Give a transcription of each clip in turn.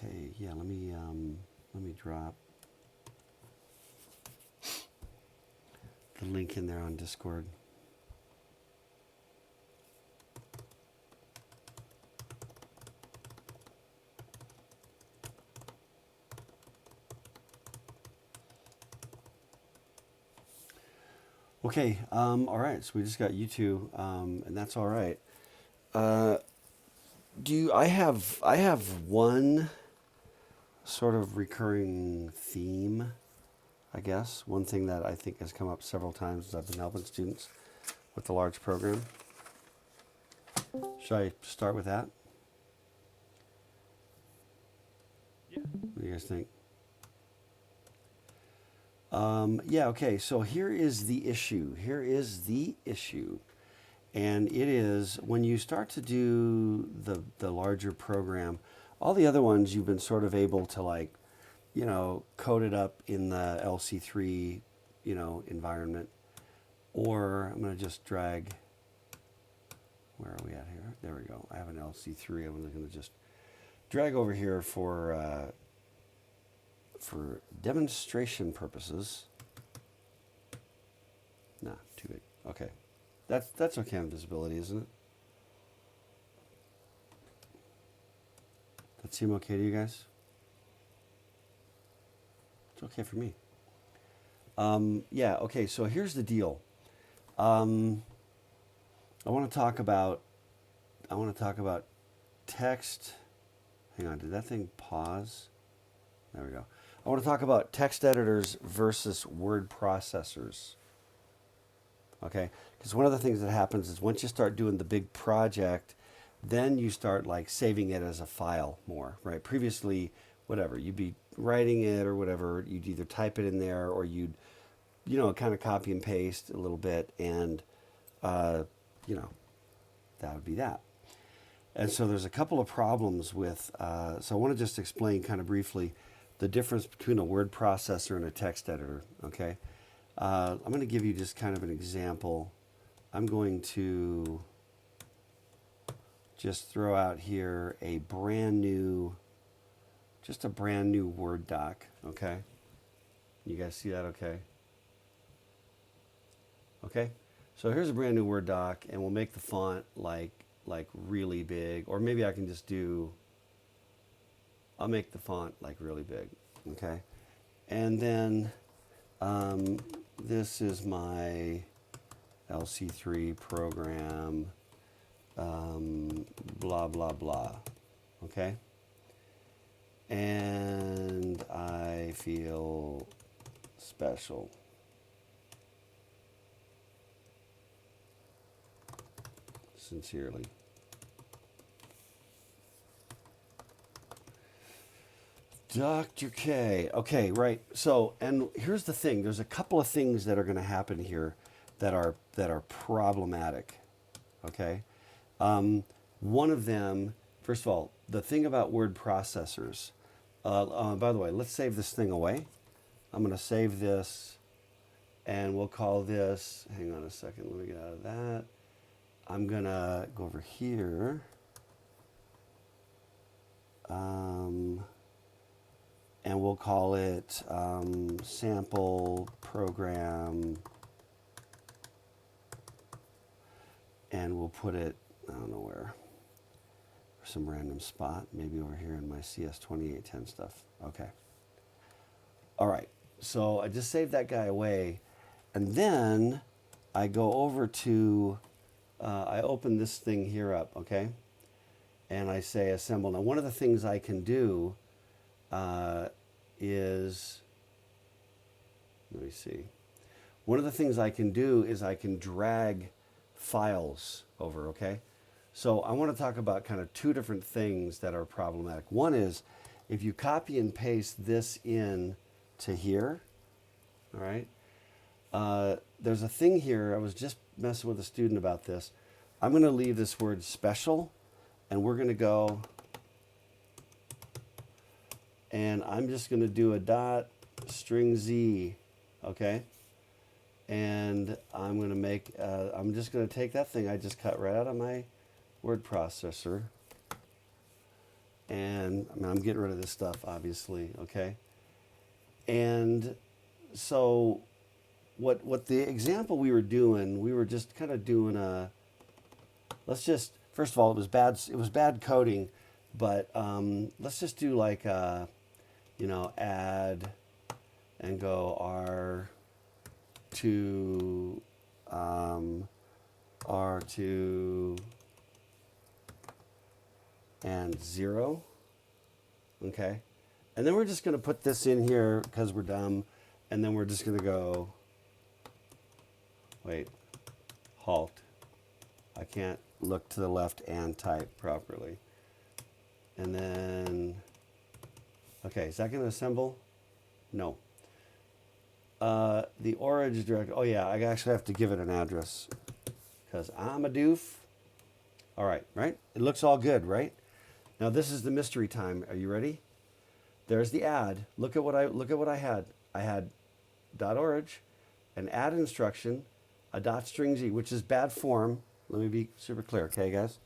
Okay, yeah, let me drop the link in there on Discord. Okay, all right, so we just got you two, and that's all right. Uh, I have one sort of recurring theme, I guess. One thing that I think has come up several times as I've been helping students with the large program. Should I start with that? Yeah. What do you guys think? Yeah, okay, so here is the issue. Here is the issue. And it is when you start to do the larger program, all the other ones you've been sort of able to like, code it up in the LC3, environment. Or I'm going to just drag, where are we at here? There we go. I have an LC3. I'm going to just drag over here for demonstration purposes. Nah, too big. Okay. That's okay on visibility, isn't it? That seem okay to you guys? It's okay for me. Yeah, okay, so here's the deal. I want to talk about text. Hang on, did that thing pause? There we go. I want to talk about text editors versus word processors. Okay, because one of the things that happens is once you start doing the big project, then you start like saving it as a file more, right? Previously, whatever, you'd be writing it or whatever, you'd either type it in there or you'd, kind of copy and paste a little bit, and you know, that would be that. And so there's a couple of problems with, so I want to just explain kind of briefly the difference between a word processor and a text editor, okay? I'm going to give you just kind of an example. I'm going to just throw out here a brand new Word doc, okay? You guys see that okay? Okay? So here's a brand new Word doc, and we'll make the font like really big, or maybe I can just I'll make the font like really big, okay? And then this is my LC3 program, blah, blah, blah, okay? And I feel special. Sincerely. Dr. K. Okay, right. So, and here's the thing. There's a couple of things that are going to happen here that are problematic. Okay. One of them, first of all, the thing about word processors. By the way, let's save this thing away. I'm going to save this, and we'll call this. Hang on a second. Let me get out of that. I'm going to go over here. And we'll call it sample program, and we'll put it, I don't know where, some random spot, maybe over here in my CS2810 stuff. Okay. All right, so I just saved that guy away, and then I go over to, I open this thing here up, okay? And I say assemble. Now, one of the things I can do is, let me see. One of the things I can do is I can drag files over, okay? So I want to talk about kind of two different things that are problematic. One is if you copy and paste this in to here, all right? There's a thing here, I was just messing with a student about this. I'm going to leave this word special, and we're going to go, and I'm just going to do a dot string z, okay? And I'm going to make, I'm just going to take that thing I just cut right out of my word processor, And I mean, I'm getting rid of this stuff, obviously, okay? And so what the example we were doing, we were just kind of doing a, let's just, first of all, it was bad coding, but let's just do like a, add and go R2, R2 and 0, okay? And then we're just going to put this in here because we're dumb, and then we're just going to go, wait, halt. I can't look to the left and type properly. And then, okay, is that going to assemble? No. The origin directory, oh yeah, I actually have to give it an address because I'm a doof. All right, right? It looks all good, right? Now this is the mystery time. Are you ready? There's the add. Look at what I had. I had .orig, an add instruction, a .string, which is bad form. Let me be super clear, okay, guys?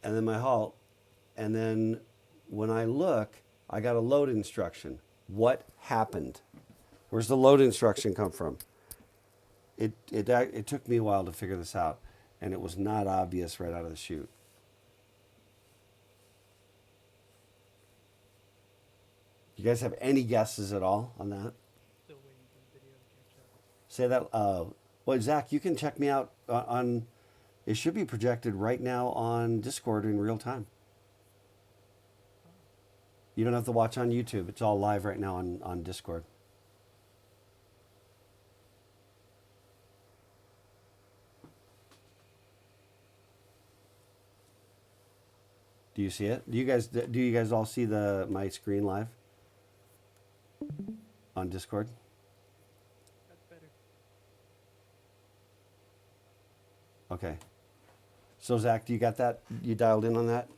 And then my halt. And then when I look, I got a load instruction. What happened? Where's the load instruction come from? It took me a while to figure this out, and it was not obvious right out of the chute. You guys have any guesses at all on that? Still waiting for the video to catch up. Say that. Well, Zach, you can check me out on. It should be projected right now on Discord in real time. You don't have to watch on YouTube. It's all live right now on Discord. Do you see it? Do you guys all see my screen live on Discord? That's better. Okay. So Zach, do you got that? You dialed in on that?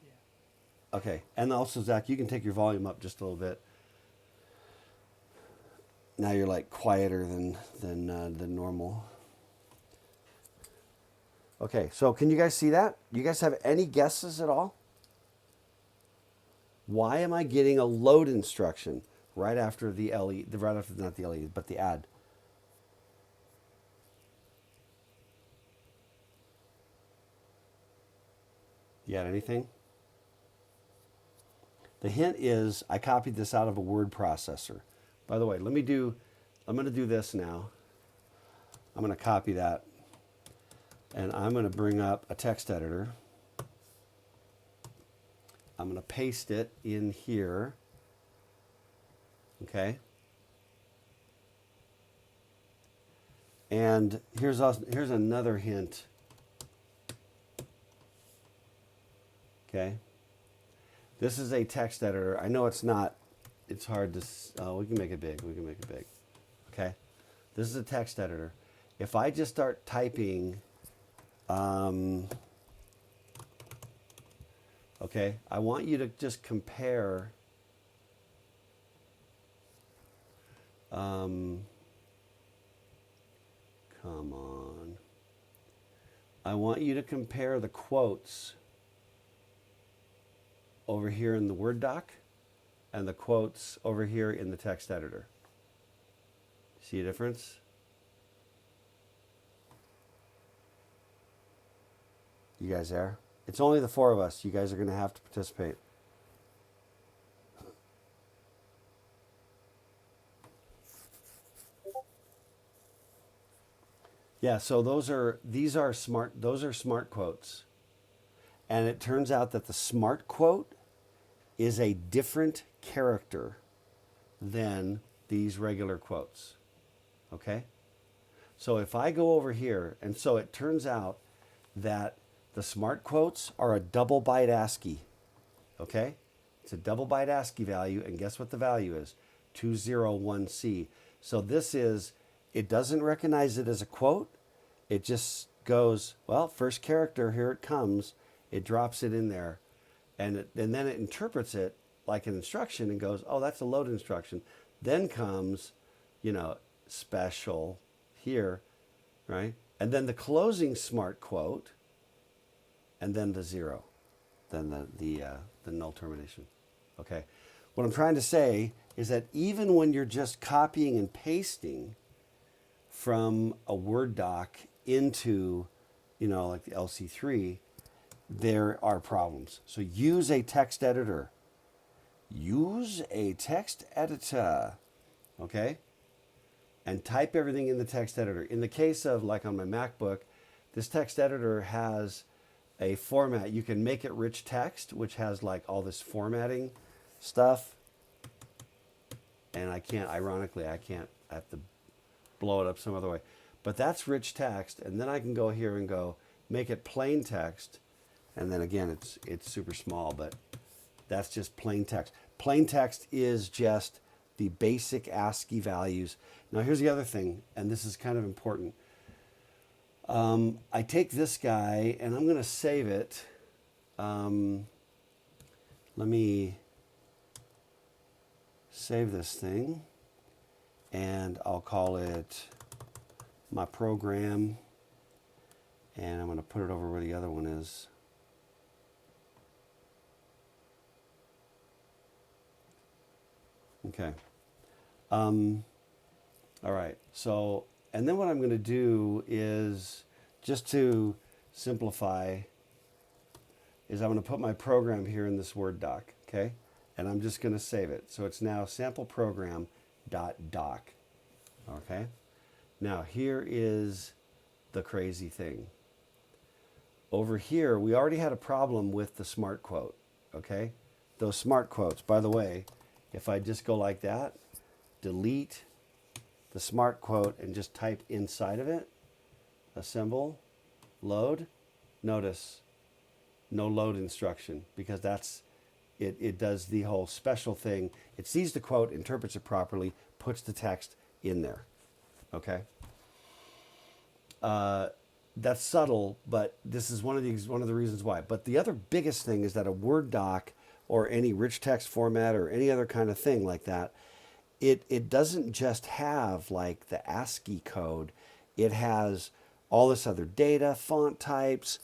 Yeah. Okay. And also Zach, you can take your volume up just a little bit. Now you're like quieter than normal. Okay, so can you guys see that? You guys have any guesses at all? Why am I getting a load instruction right after the LE, right after, not the LE, but the add? You got anything? The hint is I copied this out of a word processor. By the way, I'm going to do this now. I'm going to copy that. And I'm going to bring up a text editor. I'm going to paste it in here. Okay. And here's another hint. Okay. This is a text editor. I know it's not, it's hard to, we can make it big. We can make it big. Okay. This is a text editor. If I just start typing, okay, I want you to just compare come on. I want you to compare the quotes over here in the Word doc and the quotes over here in the text editor. See a difference? You guys there? It's only the four of us. You guys are going to have to participate. Yeah, so these are smart quotes. And it turns out that the smart quote is a different character than these regular quotes. Okay? So if I go over here, and so it turns out that the smart quotes are a double byte ASCII. Okay? It's a double byte ASCII value, and guess what the value is? 201C. So it doesn't recognize it as a quote. It just goes, well, first character, here it comes. It drops it in there. And then it interprets it like an instruction and goes, oh, that's a load instruction. Then comes, special here, right? And then the closing smart quote and then the 0, then the null termination. Okay. What I'm trying to say is that even when you're just copying and pasting from a Word doc into, like the LC3, there are problems. So use a text editor. Use a text editor, okay? And type everything in the text editor. In the case of, like on my MacBook, this text editor has a format. You can make it rich text, which has like all this formatting stuff. And ironically, I have to blow it up some other way. But that's rich text. And then I can go here and go make it plain text. And then again, it's super small, but that's just plain text. Plain text is just the basic ASCII values. Now here's the other thing, and this is kind of important. I take this guy and I'm going to save it. Let me save this thing, and I'll call it my program, and I'm going to put it over where the other one is. Okay. All right. So, and then what I'm going to do is, just to simplify, is I'm going to put my program here in this Word doc, okay? And I'm just going to save it. So it's now sampleprogram.doc, okay? Now here is the crazy thing. Over here, we already had a problem with the smart quote, okay? Those smart quotes, by the way, if I just go like that, delete the smart quote and just type inside of it, assemble, load, notice no load instruction, because it does the whole special thing. It sees the quote, interprets it properly, puts the text in there, okay? That's subtle, but this is one of the reasons why. But the other biggest thing is that a Word doc or any rich text format or any other kind of thing like that, it doesn't just have like the ASCII code. It has all this other data, font types,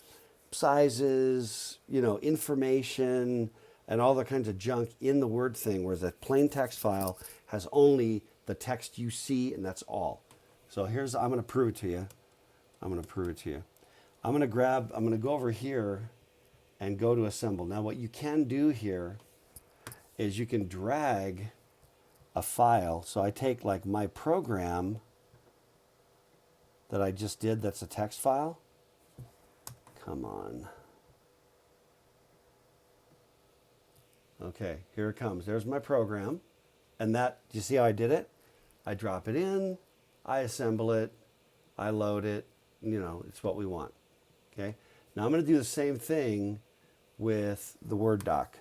sizes, information, and all the kinds of junk in the Word thing, whereas a plain text file has only the text you see, and that's all. So I'm going to prove it to you. I'm going to go over here and go to assemble. Now what you can do here is you can drag a file. So I take like my program that I just did, that's a text file. Come on. Okay, here it comes. There's my program. And do you see how I did it? I drop it in, I assemble it, I load it, it's what we want. Okay? Now I'm going to do the same thing with the Word doc.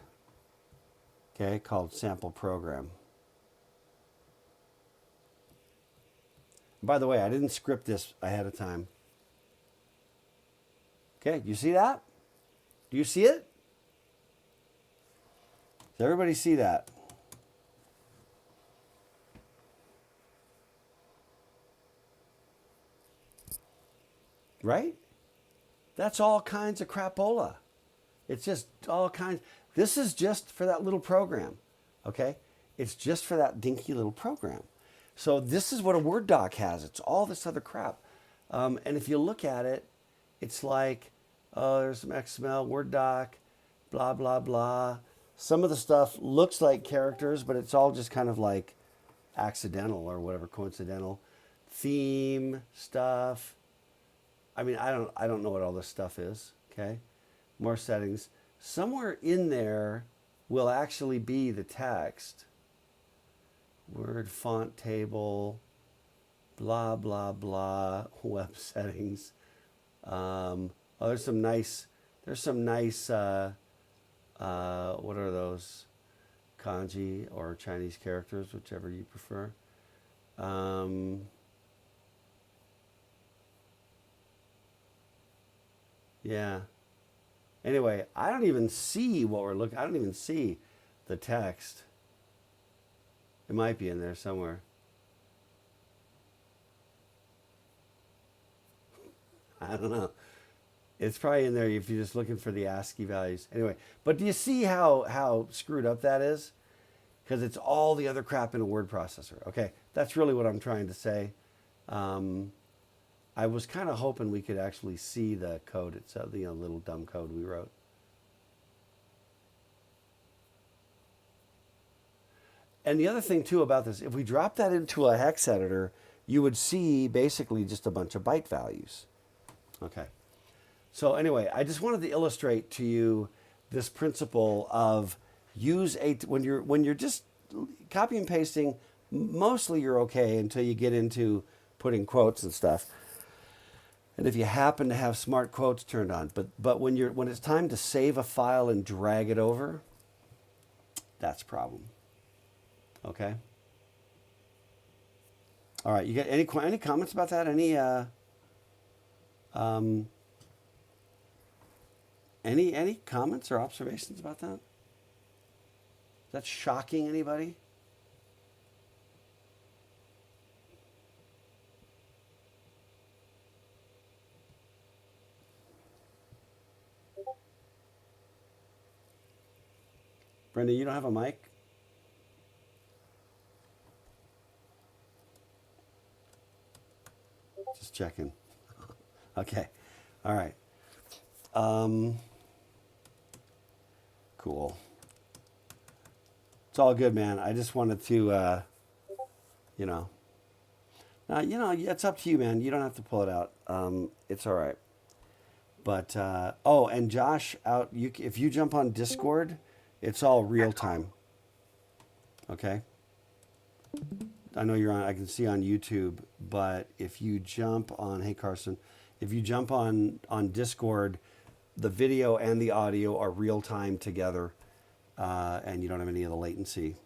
Okay, called sample program. By the way, I didn't script this ahead of time. Okay, you see that? Do you see it? Does everybody see that? Right? That's all kinds of crapola. It's just all kinds. This is just for that little program, okay? It's just for that dinky little program. So this is what a Word doc has. It's all this other crap. And if you look at it, it's like, oh, there's some XML, Word doc, blah, blah, blah. Some of the stuff looks like characters, but it's all just kind of like accidental or whatever, coincidental. Theme stuff. I mean, I don't know what all this stuff is, okay? More settings. Somewhere in there will actually be the text. Word font table, blah, blah, blah, web settings. There's some nice, what are those? Kanji or Chinese characters, whichever you prefer. Yeah. Anyway, I don't even see what we're looking. I don't even see the text. It might be in there somewhere. I don't know. It's probably in there if you're just looking for the ASCII values. Anyway, but do you see how screwed up that is? Because it's all the other crap in a word processor. Okay, that's really what I'm trying to say. Um, I was kind of hoping we could actually see the code itself, the little dumb code we wrote. And the other thing too about this, if we drop that into a hex editor, you would see basically just a bunch of byte values. Okay. So anyway, I just wanted to illustrate to you this principle of use a when you're just copy and pasting. Mostly you're okay until you get into putting quotes and stuff. And if you happen to have smart quotes turned on, but when it's time to save a file and drag it over, that's a problem. Okay. All right. You got any comments about that? Any comments or observations about that? Is that shocking anybody? Brenda, you don't have a mic? Just checking. Okay. All right. Cool. It's all good, man. I just wanted to, you know. Now, it's up to you, man. You don't have to pull it out. It's all right. But oh, and Josh, if you jump on Discord, it's all real time. Okay. I know you're on. I can see on YouTube, but if you jump on, hey Carson, if you jump on Discord, the video and the audio are real time together, and you don't have any of the latency.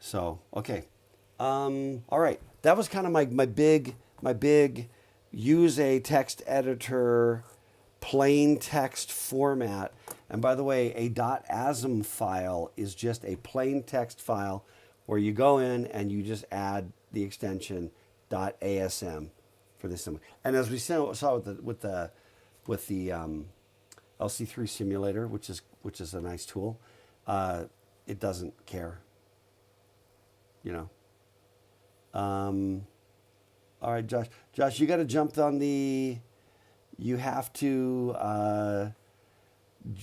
So okay, all right. That was kind of my big use a text editor, plain text format. And by the way, a .asm file is just a plain text file where you go in and you just add the extension .asm for this. And as we saw with the LC3 simulator, which is a nice tool, it doesn't care. All right, Josh. Josh, you got to jump on the. You have to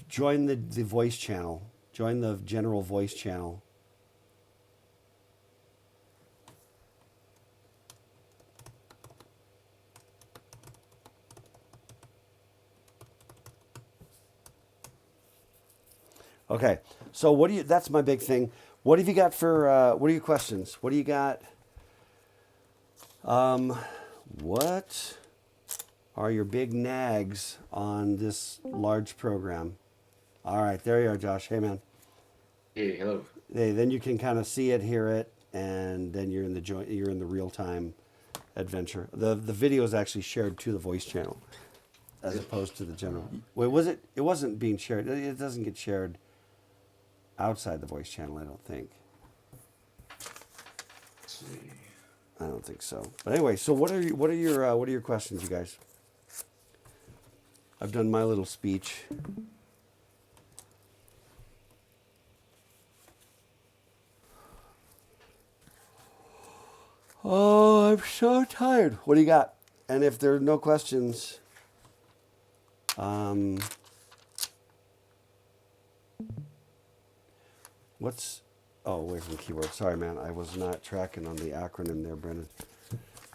join the voice channel. Join the general voice channel. Okay, so that's my big thing. What have you got for, what are your questions? What do you got? What are your big nags on this large program? All right, there you are, Josh. Hey, man. Hey, hello. Hey, then you can kind of see it, hear it, and then you're in the real time adventure. The video is actually shared to the voice channel, as opposed to the general. Wait, was it? It wasn't being shared. It doesn't get shared outside the voice channel, I don't think. Let's see. I don't think so. But anyway, so what are your questions, you guys? I've done my little speech. Oh, I'm so tired. What do you got? And if there are no questions, what's... Oh, away from the keyboard. Sorry, man. I was not tracking on the acronym there, Brendan.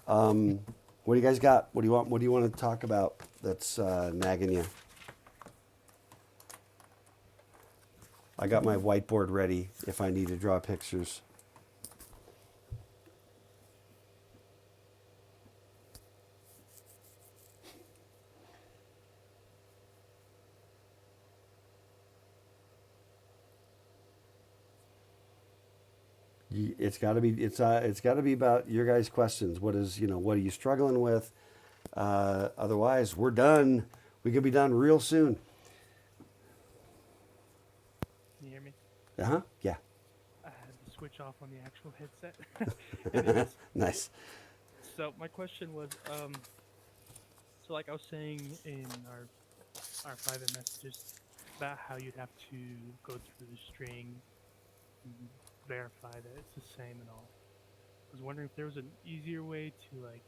What do you guys got? What do you want? What do you want to talk about that's nagging you? I got my whiteboard ready if I need to draw pictures. It's got to be about your guys' questions. What are you struggling with? Otherwise, we're done. We could be done real soon. Can you hear me? Yeah. I had to switch off on the actual headset. Anyways, Nice. so my question was, so So like I was saying in our private messages about how you'd have to go through the string and verify that it's the same and all. I was wondering if there was an easier way to like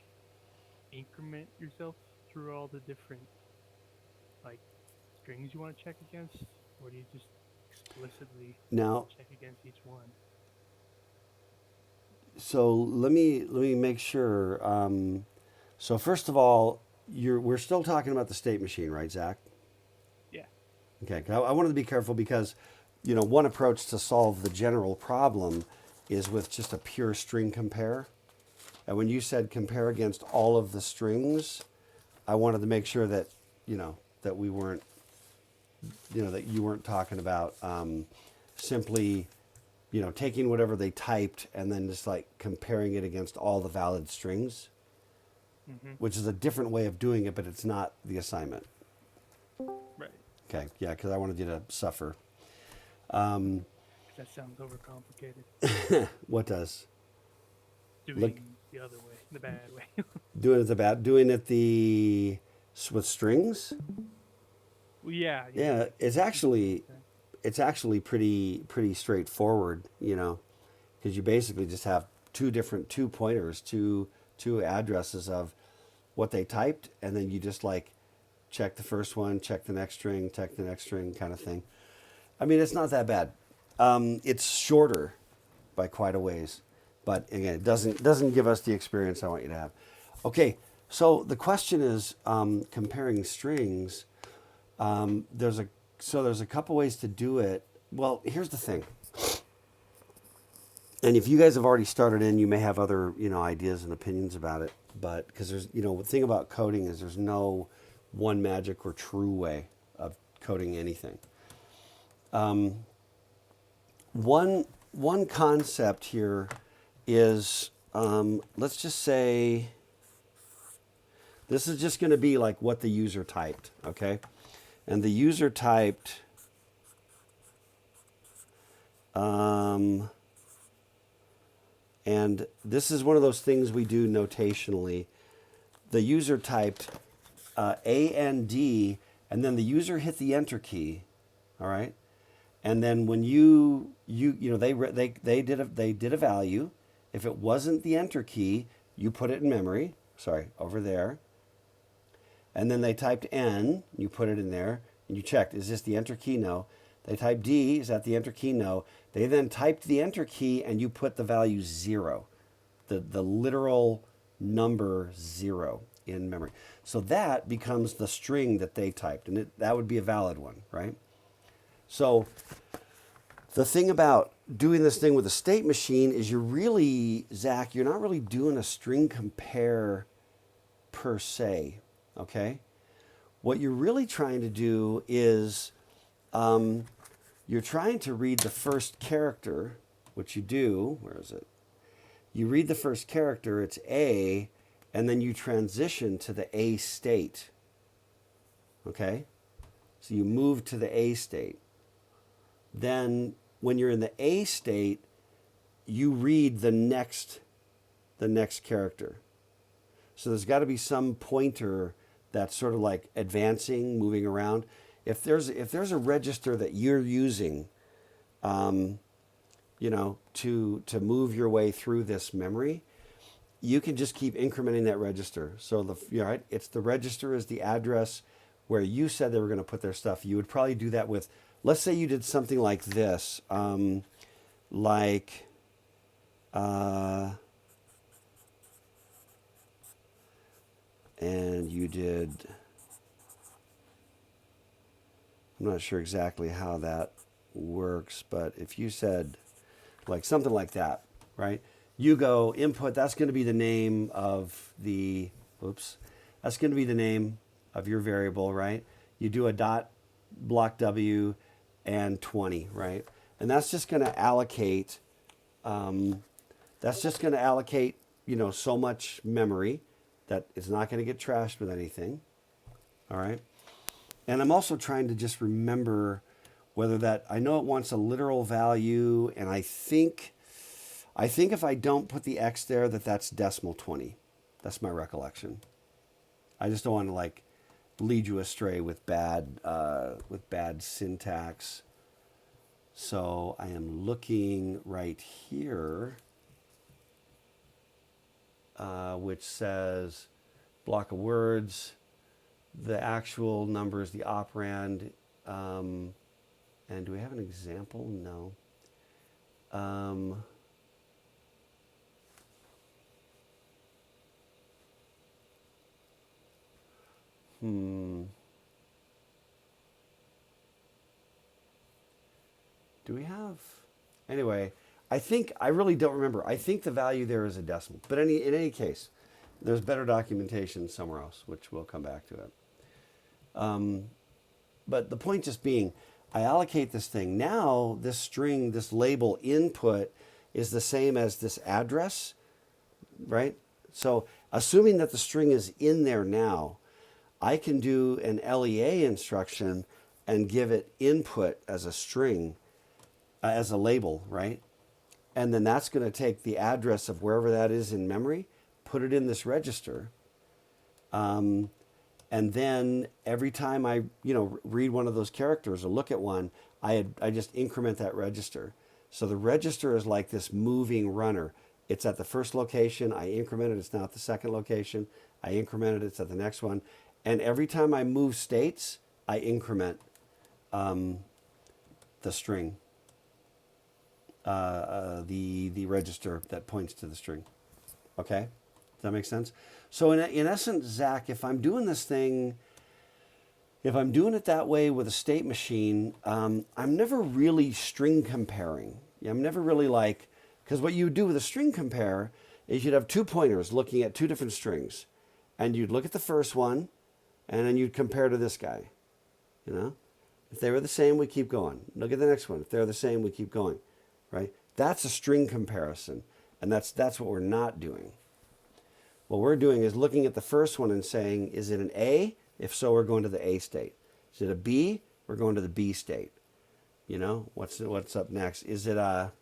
increment yourself through all the different like strings you want to check against, or do you just explicitly Now, check against each one? so let me make sure. So first of all, we're still talking about the state machine, right, Zach? Yeah. Okay. 'Cause I wanted to be careful because, one approach to solve the general problem is with just a pure string compare. And when you said compare against all of the strings, I wanted to make sure that, that we weren't, that you weren't talking about simply, taking whatever they typed and then just like comparing it against all the valid strings, Mm-hmm. which is a different way of doing it, but it's not the assignment. Right. Okay. Yeah. Because I wanted you to suffer. 'Cause that sounds overcomplicated. What does? Doing Look, the other way, the bad way. doing it the bad, doing it with strings. Well, yeah. Yeah, Like it's actually pretty straightforward, because you basically just have two pointers, two addresses of what they typed, and then you just like check the first one, check the next string, check the next string, kind of thing. I mean, it's not that bad. It's shorter by quite a ways, but again, it doesn't give us the experience I want you to have. Okay, so the question is comparing strings. There's a couple ways to do it. Well, here's the thing. And if you guys have already started in, you may have other, ideas and opinions about it. But because there's, the thing about coding is there's no one magic or true way of coding anything. One concept here is, let's just say, this is just going to be like what the user typed, okay? And the user typed and this is one of those things we do notationally. The user typed A and D, and then the user hit the enter key. All right, and then when they did a value. If it wasn't the enter key, you put it in memory. Sorry, over there. And then they typed N, you put it in there, and you checked, is this the enter key? No. They typed D, is that the enter key? No. They then typed the enter key and you put the value 0, the literal number 0 in memory. So that becomes the string that they typed, and that would be a valid one, right? So the thing about doing this thing with a state machine is Zach, you're not really doing a string compare per se, okay? What you're really trying to do is you're trying to read the first character, which you do. Where is it? You read the first character, it's A, and then you transition to the A state. Okay? So you move to the A state. Then when you're in the A state, you read the next character. So there's got to be some pointer that's sort of like advancing, moving around. If there's a register that you're using, to move your way through this memory, you can just keep incrementing that register. So it's the register is the address where you said they were going to put their stuff. You would probably do that with, let's say you did something like this, and you did. I'm not sure exactly how that works, but if you said like something like that, right? You go input, that's going to be the name of that's going to be the name of your variable, right? You do a dot block W and 20, right? And that's just going to allocate, so much memory that it's not going to get trashed with anything, all right? And I'm also trying to just remember whether I know it wants a literal value, and I think if I don't put the X there, that's decimal 20. That's my recollection. I just don't want to like lead you astray with bad syntax. So I am looking right here, which says block of words, the actual numbers, the operand, and do we have an example? No. Do we have? Anyway, I really don't remember. I think the value there is a decimal. But in any case, there's better documentation somewhere else, which we'll come back to it. But the point just being, I allocate this thing. Now, this string, this label input is the same as this address, right? So assuming that the string is in there now, I can do an LEA instruction and give it input as a string, as a label, right? And then that's going to take the address of wherever that is in memory, put it in this register. And then every time I, read one of those characters or look at one, I just increment that register. So the register is like this moving runner. It's at the first location, I increment it, it's now at the second location, I increment it, it's at the next one. And every time I move states, I increment the string, the register that points to the string. Okay? Does that make sense? So in essence, Zach, if I'm doing this thing, if I'm doing it that way with a state machine, I'm never really string comparing. I'm never really like, because what you do with a string compare is you'd have two pointers looking at two different strings. And you'd look at the first one, and then you'd compare to this guy. If they were the same, we keep going. Look at the next one. If they're the same, we keep going. Right? That's a string comparison. And that's what we're not doing. What we're doing is looking at the first one and saying, is it an A? If so, we're going to the A state. Is it a B? We're going to the B state. What's up next? Is it a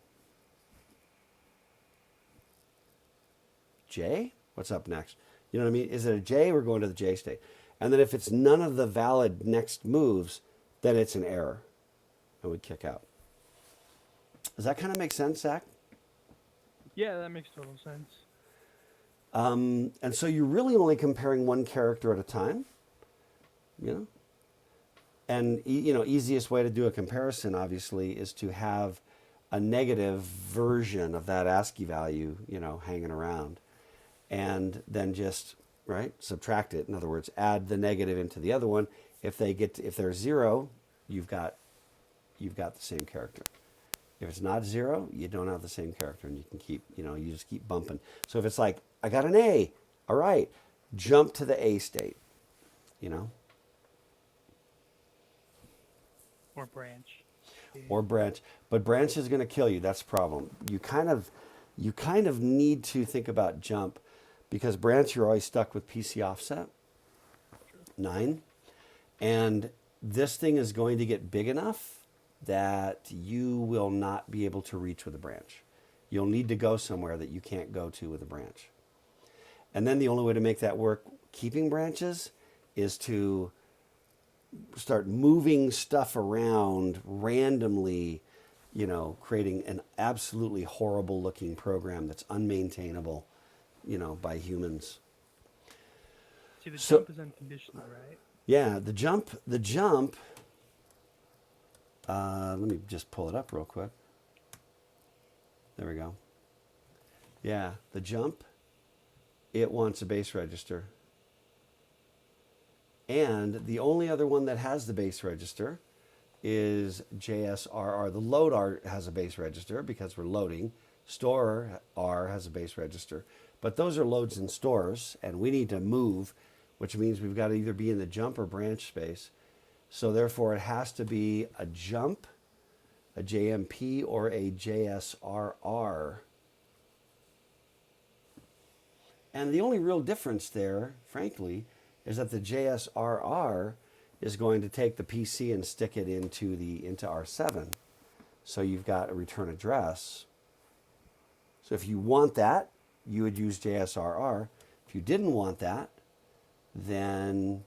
J? What's up next? You know what I mean? Is it a J? We're going to the J state. And then if it's none of the valid next moves, then it's an error. And we kick out. Does that kind of make sense, Zach? Yeah, that makes total sense. And so you're really only comparing one character at a time, And, easiest way to do a comparison, obviously, is to have a negative version of that ASCII value, hanging around. And then just, subtract it. In other words, add the negative into the other one. If they're zero, you've got the same character. If it's not zero, you don't have the same character, and you can keep, you just keep bumping. So if it's like, I got an A, all right, jump to the A state, Or branch. Or branch. But branch is going to kill you. That's the problem. You kind of need to think about jump, because branch, you're always stuck with PC offset 9. And this thing is going to get big enough that you will not be able to reach with a branch. You'll need to go somewhere that you can't go to with a branch. And then the only way to make that work, keeping branches, is to start moving stuff around randomly, creating an absolutely horrible looking program that's unmaintainable, by humans. See, the jump is unconditional, right? Yeah, the jump, let me just pull it up real quick. There we go. Yeah, the jump, it wants a base register. And the only other one that has the base register is JSRR. The load R has a base register because we're loading. Store R has a base register. But those are loads and stores, and we need to move, which means we've got to either be in the jump or branch space. So therefore, it has to be a jump, a JMP, or a JSRR. And the only real difference there, frankly, is that the JSRR is going to take the PC and stick it into R7. So you've got a return address. So if you want that, you would use JSRR. If you didn't want that, then,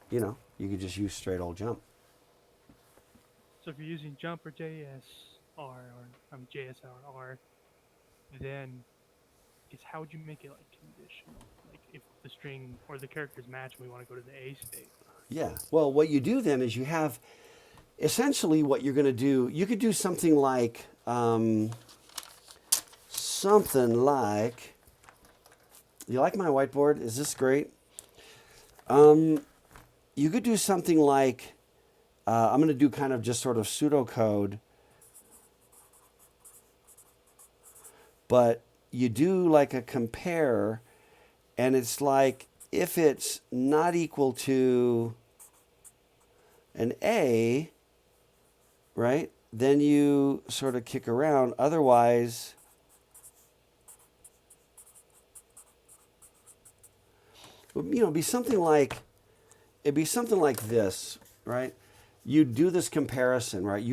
you could just use straight old jump. So if you're using jump or JSR, then I guess how would you make it like conditional? Like if the string or the characters match and we want to go to the A state. Yeah. Well, what you do then is you have essentially what you're going to do. You could do something like, you like my whiteboard? Is this great? You could do something like, I'm going to do kind of just sort of pseudocode, but you do like a compare, and it's like if it's not equal to an A, right, then you sort of kick around. Otherwise, it'd be something like this, right? You do this comparison, right?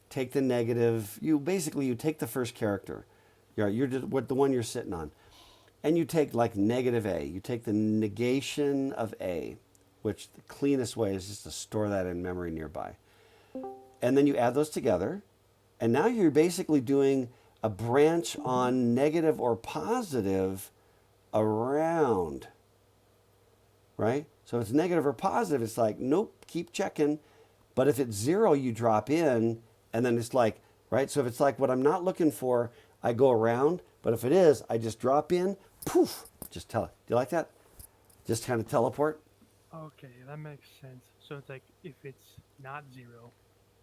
Take the negative. You take the first character, you're just what the one you're sitting on, and you take like negative A. You take the negation of A, which the cleanest way is just to store that in memory nearby, and then you add those together, and now you're basically doing a branch on negative or positive around, right? So if it's negative or positive, it's like, nope, keep checking. But if it's 0, you drop in, and then it's like, right? So if it's like what I'm not looking for, I go around. But if it is, I just drop in, poof, just tell it. Do you like that? Just kind of teleport? Okay, that makes sense. So it's like if it's not 0,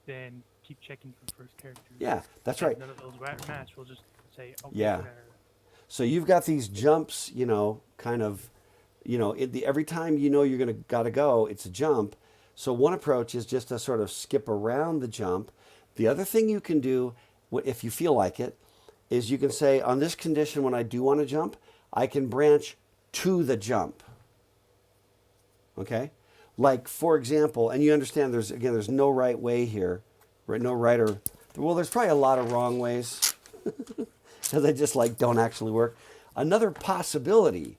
then keep checking for first characters. Yeah, that's And right. none of those match. We'll just say, okay, Yeah. So you've got these jumps, kind of, every time you're gotta go, it's a jump. So one approach is just to sort of skip around the jump. The other thing you can do, if you feel like it, is you can say on this condition when I do want to jump, I can branch to the jump. Okay? Like for example, and you understand there's no right way here, right? No right or well, there's probably a lot of wrong ways because they just don't actually work. Another possibility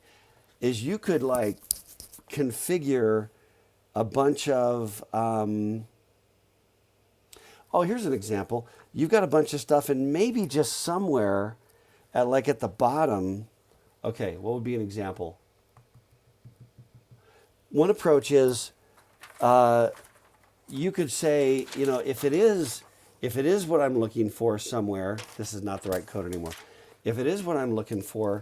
is you could configure a bunch of here's an example. You've got a bunch of stuff, and maybe just somewhere at the bottom. Okay, what would be an example? One approach is you could say, if it is what I'm looking for somewhere, this is not the right code anymore. If it is what I'm looking for,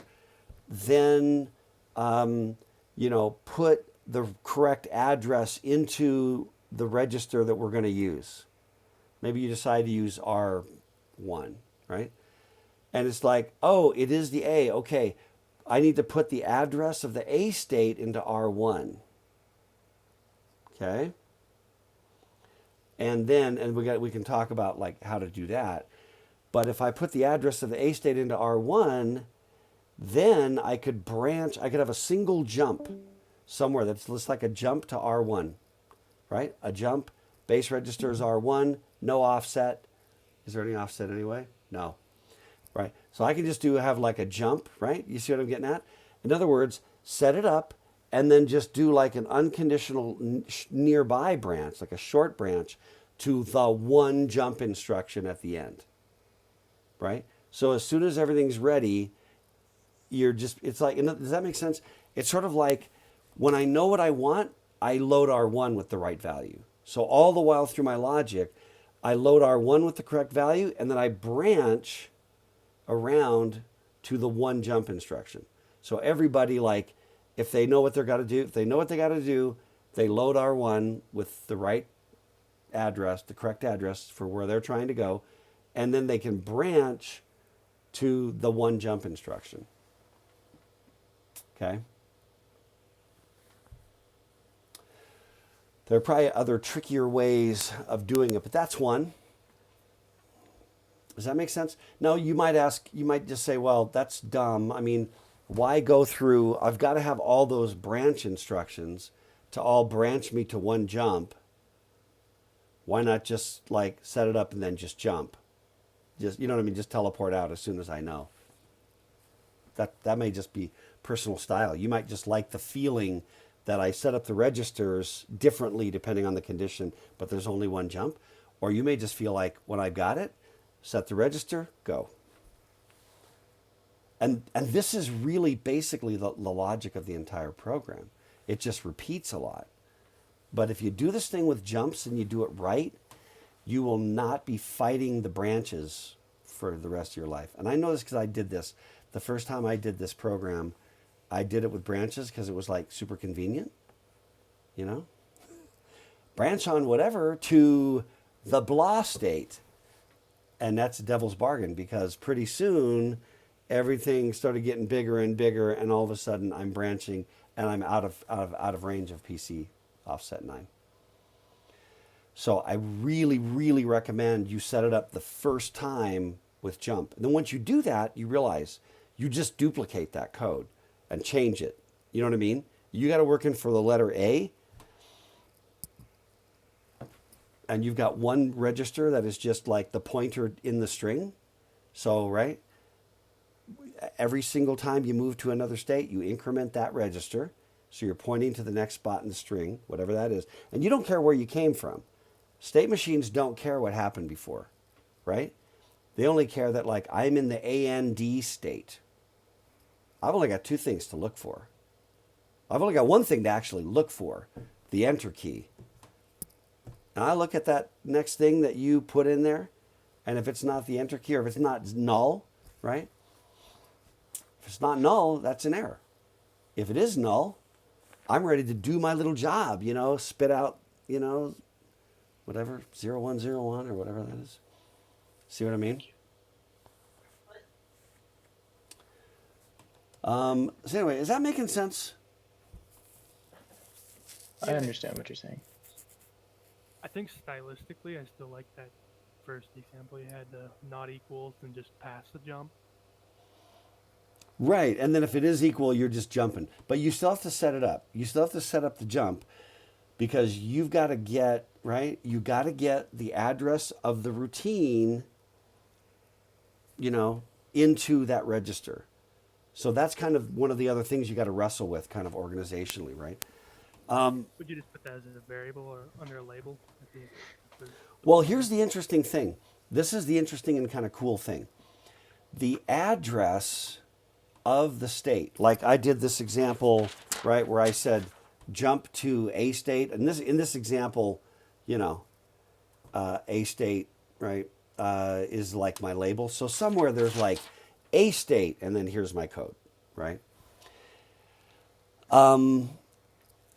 then put the correct address into the register that we're going to use. Maybe you decide to use R1, right? And it's like, oh, it is the A. Okay, I need to put the address of the A state into R1. Okay? And then, we can talk about how to do that. But if I put the address of the A state into R1, then I could have a single jump somewhere that's just like a jump to R1, right? A jump, base register is R1, no offset. Is there any offset anyway? No, right? So I can just have a jump, right? You see what I'm getting at? In other words, set it up and then just do an unconditional nearby branch, like a short branch to the one jump instruction at the end, right? So as soon as everything's ready, it's like, does that make sense? It's sort of like when I know what I want, I load R1 with the right value. So all the while through my logic, I load R1 with the correct value, and then I branch around to the one jump instruction. So everybody, if they know what they got to do, they load R1 with the right address, the correct address for where they're trying to go, and then they can branch to the one jump instruction. Okay? There are probably other trickier ways of doing it, but that's one. Does that make sense? Now, you might just say, well, that's dumb. I mean, why go through? I've got to have all those branch instructions to all branch me to one jump. Why not just set it up and then just jump? Just, you know what I mean? Just teleport out as soon as I know. That may just be personal style. You might just like the feeling that I set up the registers differently depending on the condition, but there's only one jump. Or you may just feel like when I've got it, set the register, go. And this is really basically the logic of the entire program. It just repeats a lot. But if you do this thing with jumps and you do it right, you will not be fighting the branches for the rest of your life. And I know this because I did this. The first time I did this program, I did it with branches because it was like super convenient, you know? Branch on whatever to the blah state. And that's a devil's bargain because pretty soon everything started getting bigger and bigger, and all of a sudden I'm branching and I'm out of range of PC offset 9. So I really, really recommend you set it up the first time with jump. And then once you do that, you realize you just duplicate that code and change it. You know what I mean? You got to work in for the letter A, and you've got one register that is just like the pointer in the string. So, right? Every single time you move to another state, you increment that register. So you're pointing to the next spot in the string, whatever that is. And you don't care where you came from. State machines don't care what happened before, right? They only care that, like, I'm in the AND state. I've only got two things to look for. I've only got one thing to actually look for, the enter key. And I look at that next thing that you put in there, and if it's not the enter key, or if it's not null, right? If it's not null, that's an error. If it is null, I'm ready to do my little job, you know, spit out, you know, whatever, 0101 or whatever that is. See what I mean? So anyway, is that making sense? I understand what you're saying. I think stylistically, I still like that first example you had, the not equals and just pass the jump. Right, and then if it is equal, you're just jumping. But you still have to set it up. You still have to set up the jump because you've got to get, right? You got to get the address of the routine, you know, into that register. So that's kind of one of the other things you got to wrestle with kind of organizationally, right? Would you just put that as a variable or under a label? Well, here's the interesting thing. This is the interesting and kind of cool thing. The address of the state, like I did this example, right, where I said jump to A state, and in this example, you know, A state, right, is like my label. So somewhere there's like A state, and then here's my code, right?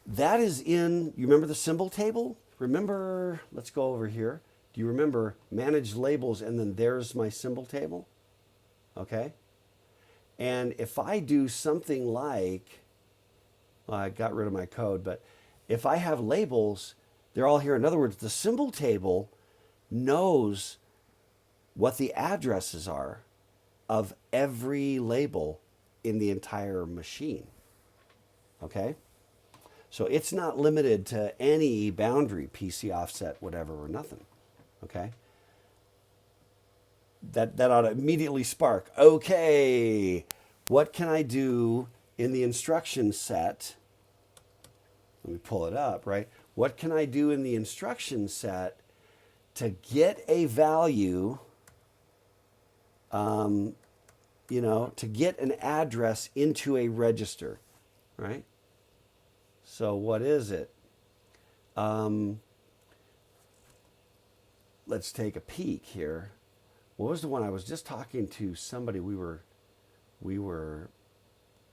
That is in, you remember the symbol table? Remember, let's go over here. Do you remember manage labels, and then there's my symbol table? Okay. And if I do something like, well, I got rid of my code, but if I have labels, they're all here. In other words, the symbol table knows what the addresses are of every label in the entire machine. Okay? So it's not limited to any boundary, PC offset, whatever, or nothing. Okay? That ought to immediately spark. Okay, what can I do in the instruction set? Let me pull it up, right? What can I do in the instruction set to get a value, you know, to get an address into a register, right? So what is it? Let's take a peek here. What was the one I was just talking to somebody? We were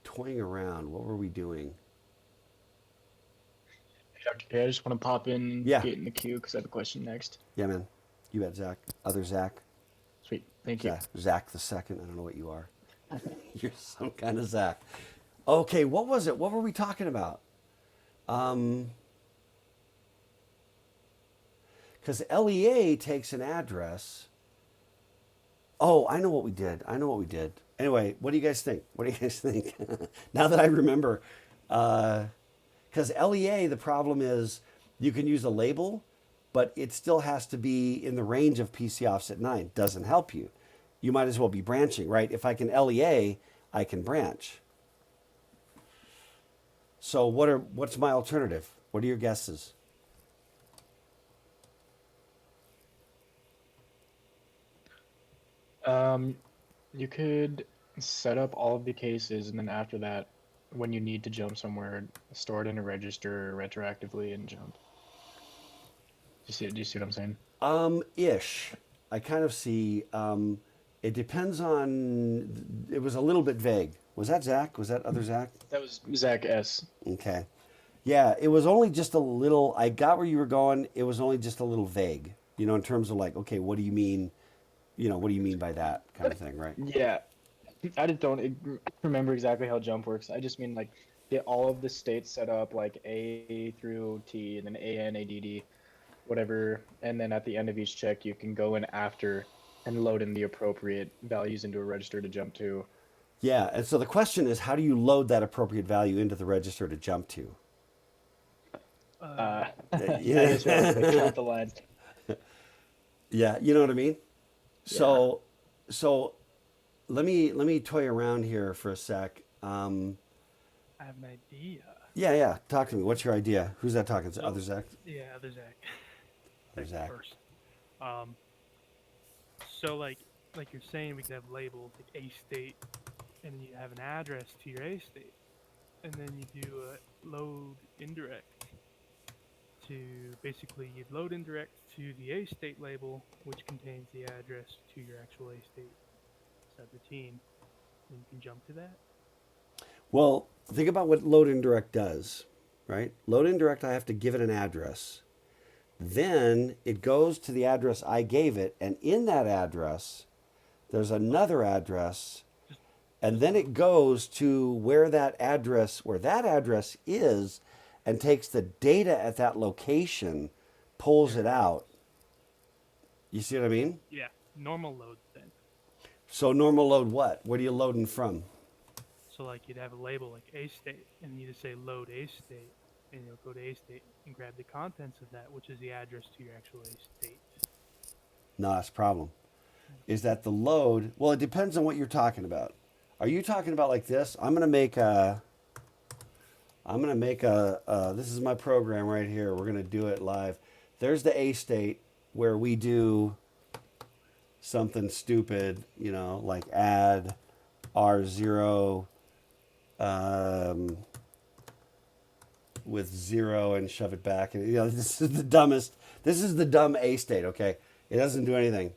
toying around. What were we doing? Yeah, I just want to pop in and Yeah. get in the queue because I have a question next. Yeah, man. You bet, Zach. Other Zach. Sweet. Thank you. Yeah, Zach the second. I don't know what you are. You're some kind of Zach. Okay, what was it? What were we talking about? Because LEA takes an address. Oh, I know what we did. Anyway, what do you guys think? Now that I remember, because LEA, the problem is you can use a label, but it still has to be in the range of PC offset 9. Doesn't help you. You might as well be branching, right? If I can LEA, I can branch. So what's my alternative? What are your guesses? You could set up all of the cases, and then after that, when you need to jump somewhere, store it in a register retroactively and jump. Do you see what I'm saying? Ish. I kind of see. It depends on. It was a little bit vague. Was that Zach? Was that other Zach? That was Zach S. Okay. Yeah, it was only just a little. I got where you were going. It was only just a little vague. In terms of like, okay, what do you mean? What do you mean by that kind of thing, right? Yeah, I just don't remember exactly how jump works. I just mean like get all of the states set up like A through T, and then A N A D D, whatever, and then at the end of each check, you can go in after and load in the appropriate values into a register to jump to. Yeah, and so the question is, how do you load that appropriate value into the register to jump to? I Yeah. guess we'll have to clear up the lines. Yeah, you know what I mean? Yeah. So let me toy around here for a sec. I have an idea. Yeah. Talk to me. What's your idea? Who's that talking? So, Other Zach? Yeah, other Zach. Other Zach. First. Um, so like you're saying, we could have labels like A state, and you have an address to your A state, and then you do a load indirect to basically you'd load indirect to the A state label, which contains the address to your actual A state subroutine, and you can jump to that. Well, think about what load indirect does, right? Load indirect, I have to give it an address. Then it goes to the address I gave it, and in that address, there's another address, and then it goes to where that address is, and takes the data at that location, pulls it out. You see what I mean? Yeah, normal loads then. So normal load what? What are you loading from? So like you'd have a label like A state, and you just say load A state, and you'll go to A state and grab the contents of that, which is the address to your actual A state. No, that's the problem. Is that the load? Well, it depends on what you're talking about. Are you talking about like this? I'm gonna make a. This is my program right here. We're gonna do it live. There's the A state where we do something stupid, like add R0 with 0 and shove it back. And this is the dumbest. This is the dumb A state. Okay, it doesn't do anything.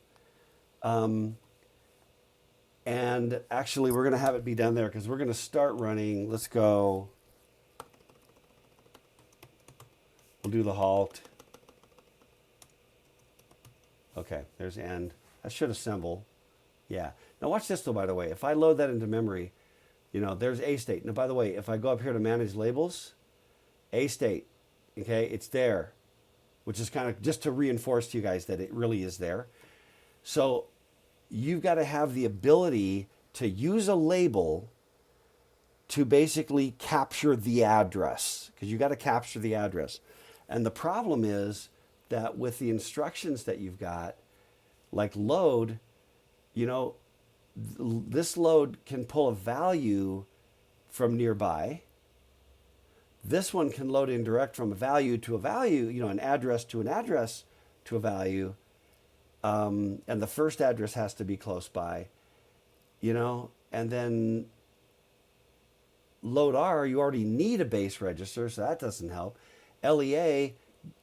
And actually, we're gonna have it be done there because we're gonna start running. Let's go. We'll do the halt. Okay, there's end. That should assemble. Yeah. Now watch this though, by the way. If I load that into memory, there's A state. Now, by the way, if I go up here to manage labels, A state, okay, it's there, which is kind of just to reinforce to you guys that it really is there. So you've got to have the ability to use a label to basically capture the address, because you got to capture the address. And the problem is that with the instructions that you've got, like load, this load can pull a value from nearby. This one can load indirect from a value to a value, an address to an address to a value. And the first address has to be close by, and then load R, you already need a base register, so that doesn't help. LEA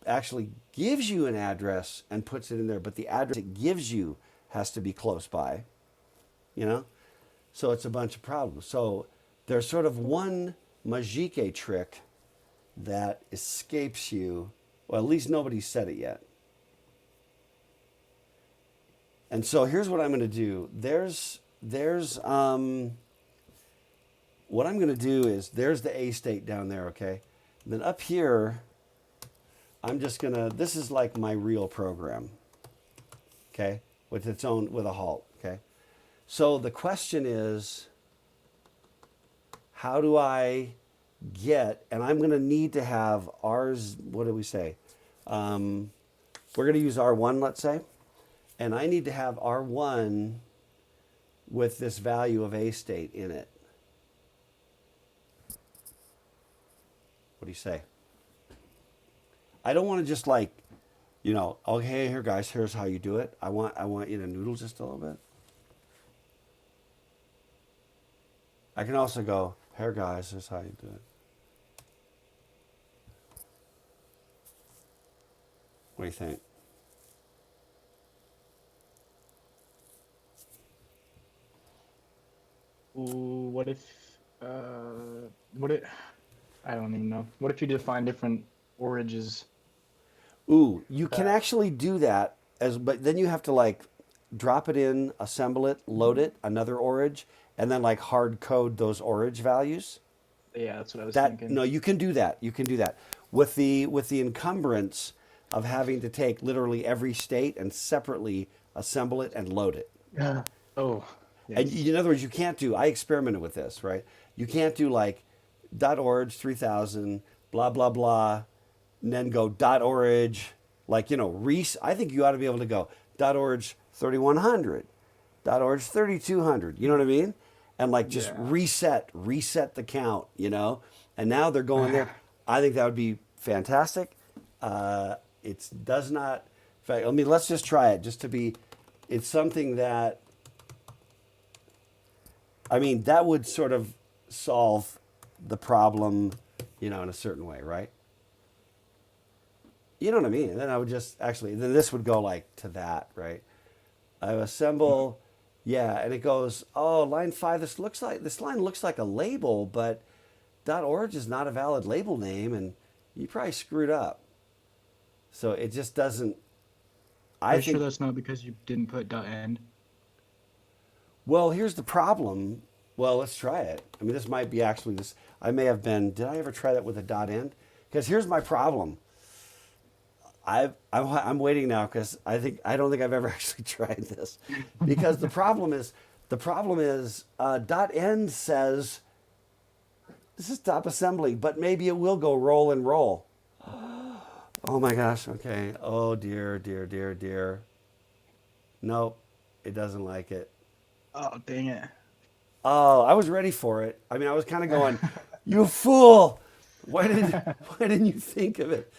actually gives you an address and puts it in there, but the address it gives you has to be close by, So it's a bunch of problems. So there's sort of one Majike trick that escapes you. Well, at least nobody's said it yet. And so here's what I'm going to do. What I'm going to do is there's the A state down there, okay? And then up here, I'm just going to, this is like my real program, okay? With a halt, okay? So the question is, how do I get, and I'm going to need to have R's, what do we say? We're going to use R1, let's say. And I need to have R1 with this value of A state in it. What do you say? I don't want to just like, okay, here guys, here's how you do it. I want you to noodle just a little bit. I can also go, here guys, here's how you do it. What do you think? Ooh, what if, I don't even know. What if you define different orages? Ooh, you can actually do that but then you have to like drop it in, assemble it, load it, another orage, and then like hard code those orage values. Yeah, that's what I was That thinking. no, you can do that. You can do that with the encumbrance of having to take literally every state and separately assemble it and load it. Yeah. Oh, And yes. in other words, you can't do. I experimented with this, right? You can't do like .org 3000 blah blah blah, and then go .org like I think you ought to be able to go .org 3100, .org 3200. You know what I mean? And like just Yeah. reset the count. And now they're going there. I think that would be fantastic. It does not. In fact, let's just try it just to be. It's something that. I mean, that would sort of solve the problem, in a certain way, right? You know what I mean? And then I would just then this would go like to that, right? I assemble, yeah, and it goes, oh, line 5, this line looks like a label, but .org is not a valid label name, and you probably screwed up. So it just doesn't, Are I you think, sure that's not because you didn't put .end? well, here's the problem. Well, let's try it. I mean, this might be actually this. I may have been. Did I ever try that with a dot end? Because here's my problem. I'm waiting now because I don't think I've ever actually tried this, because the problem is dot end says this is stop assembly, but maybe it will go roll and roll. Oh my gosh. Okay. Oh dear, dear, dear, dear. Nope, it doesn't like it. Oh, dang it. Oh, I was ready for it. I mean, I was kind of going, "You fool! Why didn't you think of it?"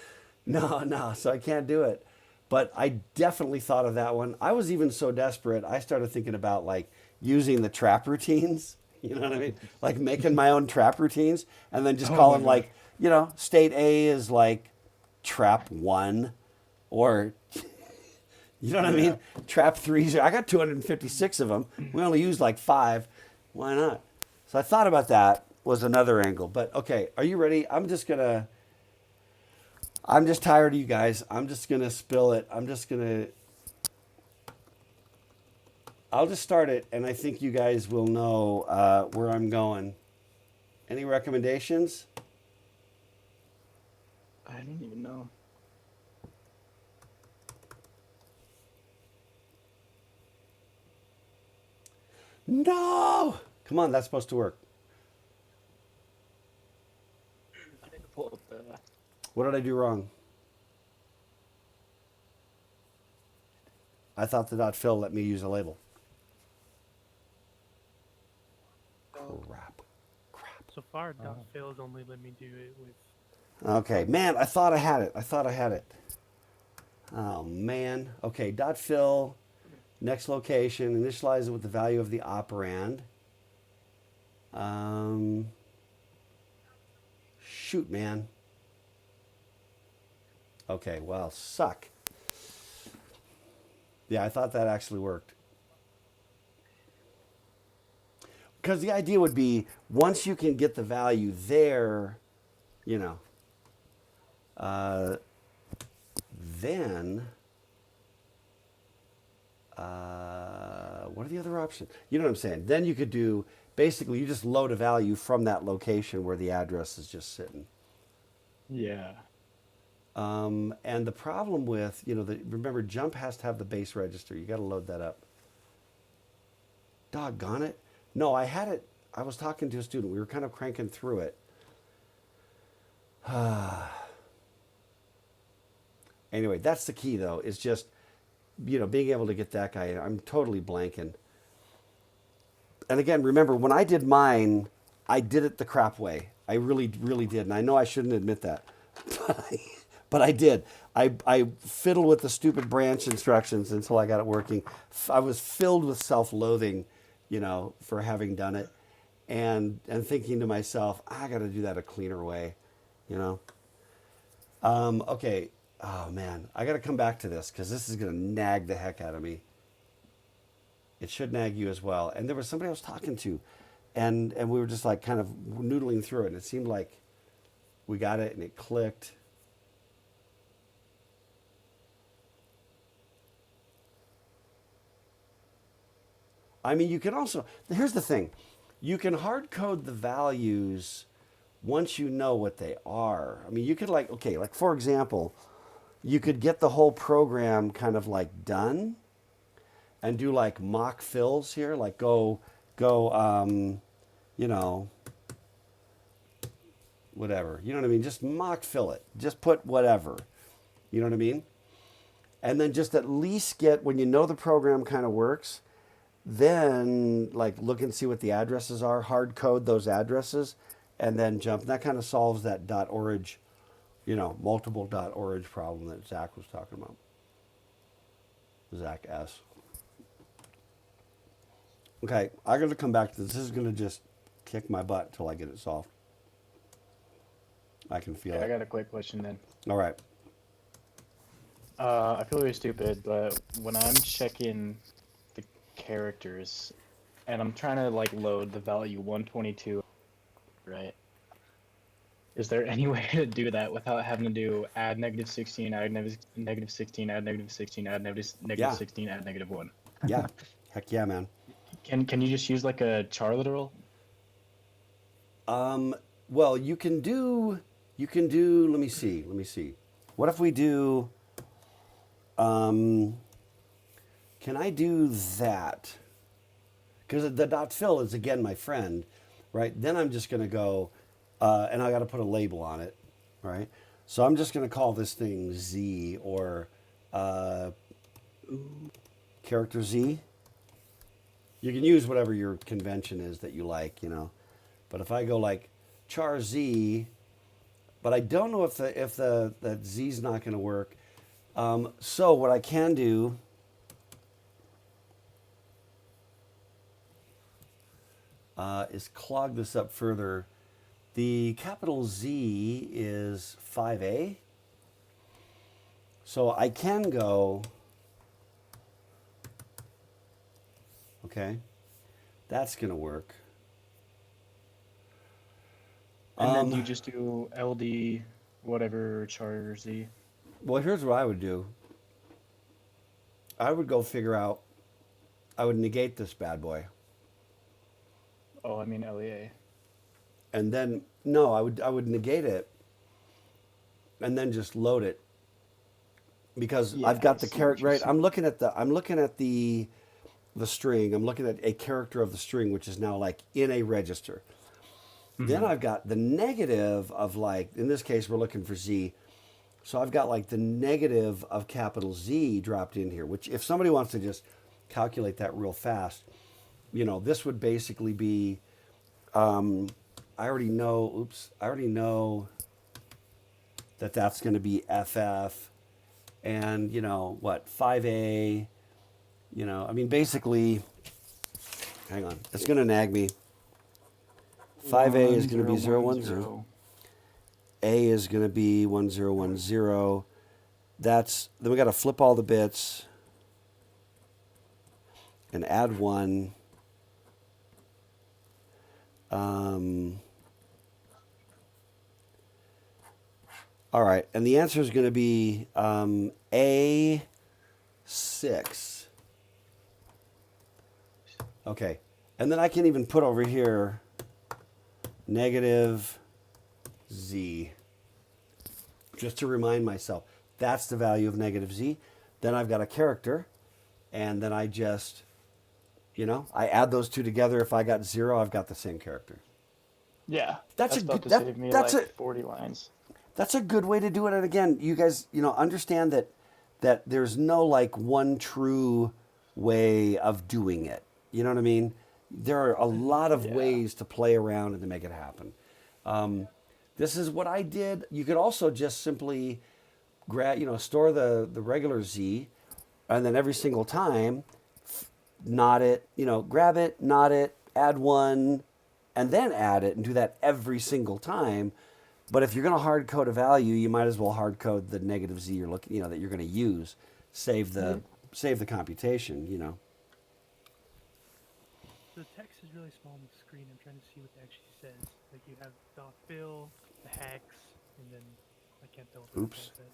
No. So I can't do it. But I definitely thought of that one. I was even so desperate, I started thinking about like using the trap routines. You know what I mean? Like making my own trap routines, and then just Oh calling my like, state A is like trap 1, or you know what I mean? Trap 3. I got 256 of them. We only used like 5. Why not? So I thought about that was another angle. But okay, are you ready? I'm just tired of you guys. I'm just gonna spill it. I'll just start it, and I think you guys will know where I'm going. Any recommendations? I don't even know. No! Come on, that's supposed to work. I need to pull up the. What did I do wrong? I thought the .fill let me use a label. Crap. So far, .fill has only let me do it with. Okay, man, I thought I had it. Oh, man. Okay, .fill, next location, initialize it with the value of the operand. Shoot, man. Okay, well, suck. Yeah, I thought that actually worked. Because the idea would be once you can get the value there, then what are the other options? You know what I'm saying? Then you could do, basically, you just load a value from that location where the address is just sitting. Yeah. And the problem with, remember, jump has to have the base register. You got to load that up. Doggone it. No, I had it. I was talking to a student. We were kind of cranking through it. Anyway, that's the key, though, is just, being able to get that guy in. I'm totally blanking. And again, remember, when I did mine, I did it the crap way. I really, really did. And I know I shouldn't admit that, but I did. I fiddled with the stupid branch instructions until I got it working. I was filled with self-loathing, for having done it, and thinking to myself, I got to do that a cleaner way, you know. Okay. Oh man, I got to come back to this because this is gonna nag the heck out of me. It should nag you as well. And there was somebody I was talking to, and we were just like kind of noodling through it, and it seemed like we got it and it clicked. I mean, you can also, here's the thing, you can hard code the values once you know what they are. I mean, you could like for example, you could get the whole program kind of like done and do like mock fills here, like go, you know, whatever. You know what I mean? Just mock fill it. Just put whatever. You know what I mean? And then just at least get, when you know the program kind of works, then like look and see what the addresses are, hard code those addresses, and then jump. And that kind of solves that .org, multiple .org problem that Zach was talking about. Zach S. Okay, I'm going to come back to this. This is going to just kick my butt until I get it solved. I can feel it. I got a quick question then. All right. I feel really stupid, but when I'm checking the characters and I'm trying to like load the value 122, right? Is there any way to do that without having to do add -16, add -16, add -16, add Yeah. -16, add -1? Yeah. Heck yeah, man. Can you just use like a char literal? Well, you can do, let me see. What if we do, can I do that? Because the dot fill is, again, my friend, right? Then I'm just going to go, and I got to put a label on it, right? So I'm just going to call this thing Z or character Z. You can use whatever your convention is that you like, But if I go like char Z, but I don't know if that Z's not going to work. So what I can do is clog this up further. The capital Z is 5A. So I can go, okay, that's going to work. And then do you just do LD whatever char Z? Well, here's what I would do. I would go figure out, I would negate this bad boy. Oh, I mean LEA. And then, no, I would negate it and then just load it. Because Yeah, I've got I the see what character, you're right? saying. I'm looking at the string. I'm looking at a character of the string, which is now like in a register. Then I've got the negative of, like, in this case, we're looking for Z. So I've got like the negative of capital Z dropped in here, which if somebody wants to just calculate that real fast, this would basically be, I already know that that's going to be FF and, 5A, I mean, basically, hang on, it's going to nag me. 5A is going to be 010. A is going to be 1010. Then we got to flip all the bits and add 1. All right, and the answer is going to be A6. Okay, and then I can even put over here negative Z, just to remind myself that's the value of negative Z. Then I've got a character, and then I just, I add those two together. If I got 0, I've got the same character. Yeah, That's about to that- save me that's like 40 lines. That's a good way to do it. And again, you guys, understand that there's no like one true way of doing it. You know what I mean? There are a lot of Yeah. ways to play around and to make it happen. This is what I did. You could also just simply store the regular Z, and then every single time, knot it, grab it, knot it, add one, and then add it, and do that every single time. But if you're going to hard code a value, you might as well hard code the negative Z you're looking, that you're going to use. Save the computation. The text is really small on the screen. I'm trying to see what it actually says. Like you have dot fill, the hex, and then I can't tell what Oops. the says.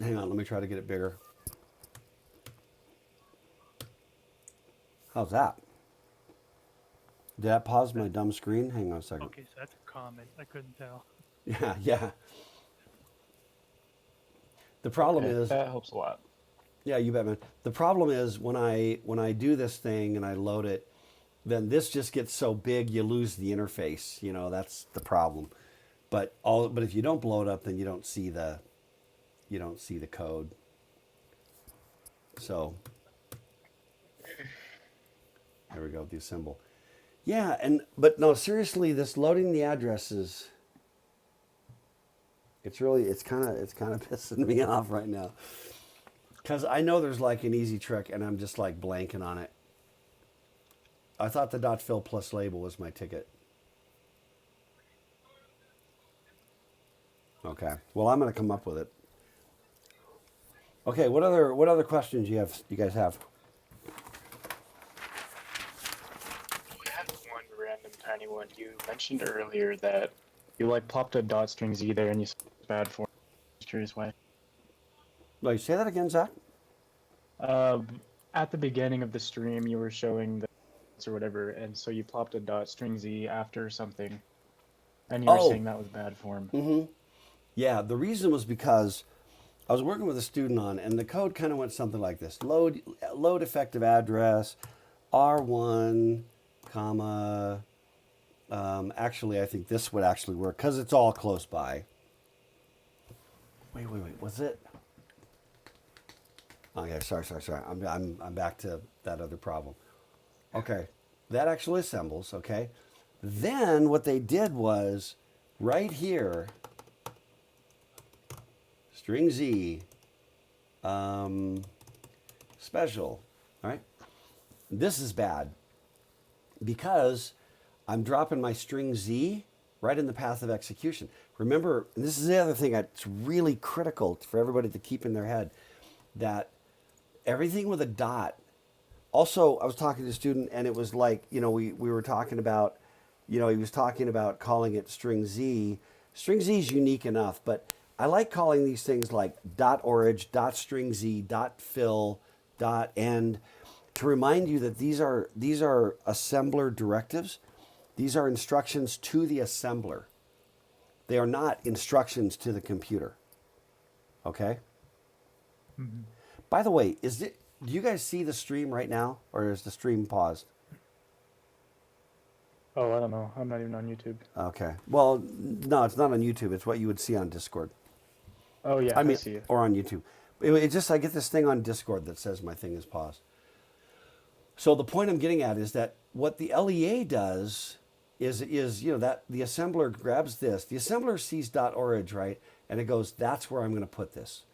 Hang on, let me try to get it bigger. How's that? Did that pause my dumb screen? Hang on a second. Okay, so that's a comment. I couldn't tell. Yeah. The problem Okay, is, that helps a lot. yeah, you bet, man. The problem is when I do this thing and I load it, then this just gets so big you lose the interface. That's the problem. But if you don't blow it up, then you don't see the code. So there we go, the assemble. Yeah, but no, seriously, this loading the addresses, it's kind of pissing me off right now. Because I know there's like an easy trick, and I'm just like blanking on it. I thought the dot fill plus label was my ticket. Okay, well, I'm going to come up with it. Okay, what other questions you guys have? I had one random tiny one. You mentioned earlier that you plopped a dot string Z there and you said it's bad form. Just curious why. Like, say that again, Zach? At the beginning of the stream, you were showing the or whatever, and so you plopped a dot string Z after something, and you were saying that was bad form. Mm-hmm. Yeah, the reason was because I was working with a student and the code kind of went something like this: load effective address, R1, comma. Actually, I think this would actually work because it's all close by. Wait. Was it? Okay, sorry. I'm back to that other problem. Okay, that actually assembles. Okay, then what they did was right here, string Z, special. All right, this is bad because I'm dropping my string Z right in the path of execution. Remember, and this is the other thing that's really critical for everybody to keep in their head, that everything with a dot. Also, I was talking to a student, and it was like, we were talking about, he was talking about calling it string Z. String Z is unique enough, but I like calling these things like dot orig, dot string Z, dot fill, dot end, to remind you that these are assembler directives. These are instructions to the assembler. They are not instructions to the computer. Okay? Mm-hmm. By the way, do you guys see the stream right now, or is the stream paused? Oh, I don't know. I'm not even on YouTube. Okay. Well, no, it's not on YouTube. It's what you would see on Discord. Oh yeah, I see it. Or on YouTube. It just, I get this thing on Discord that says my thing is paused. So the point I'm getting at is that what the LEA does is that the assembler grabs this. The assembler sees .orig, right? And it goes, that's where I'm going to put this.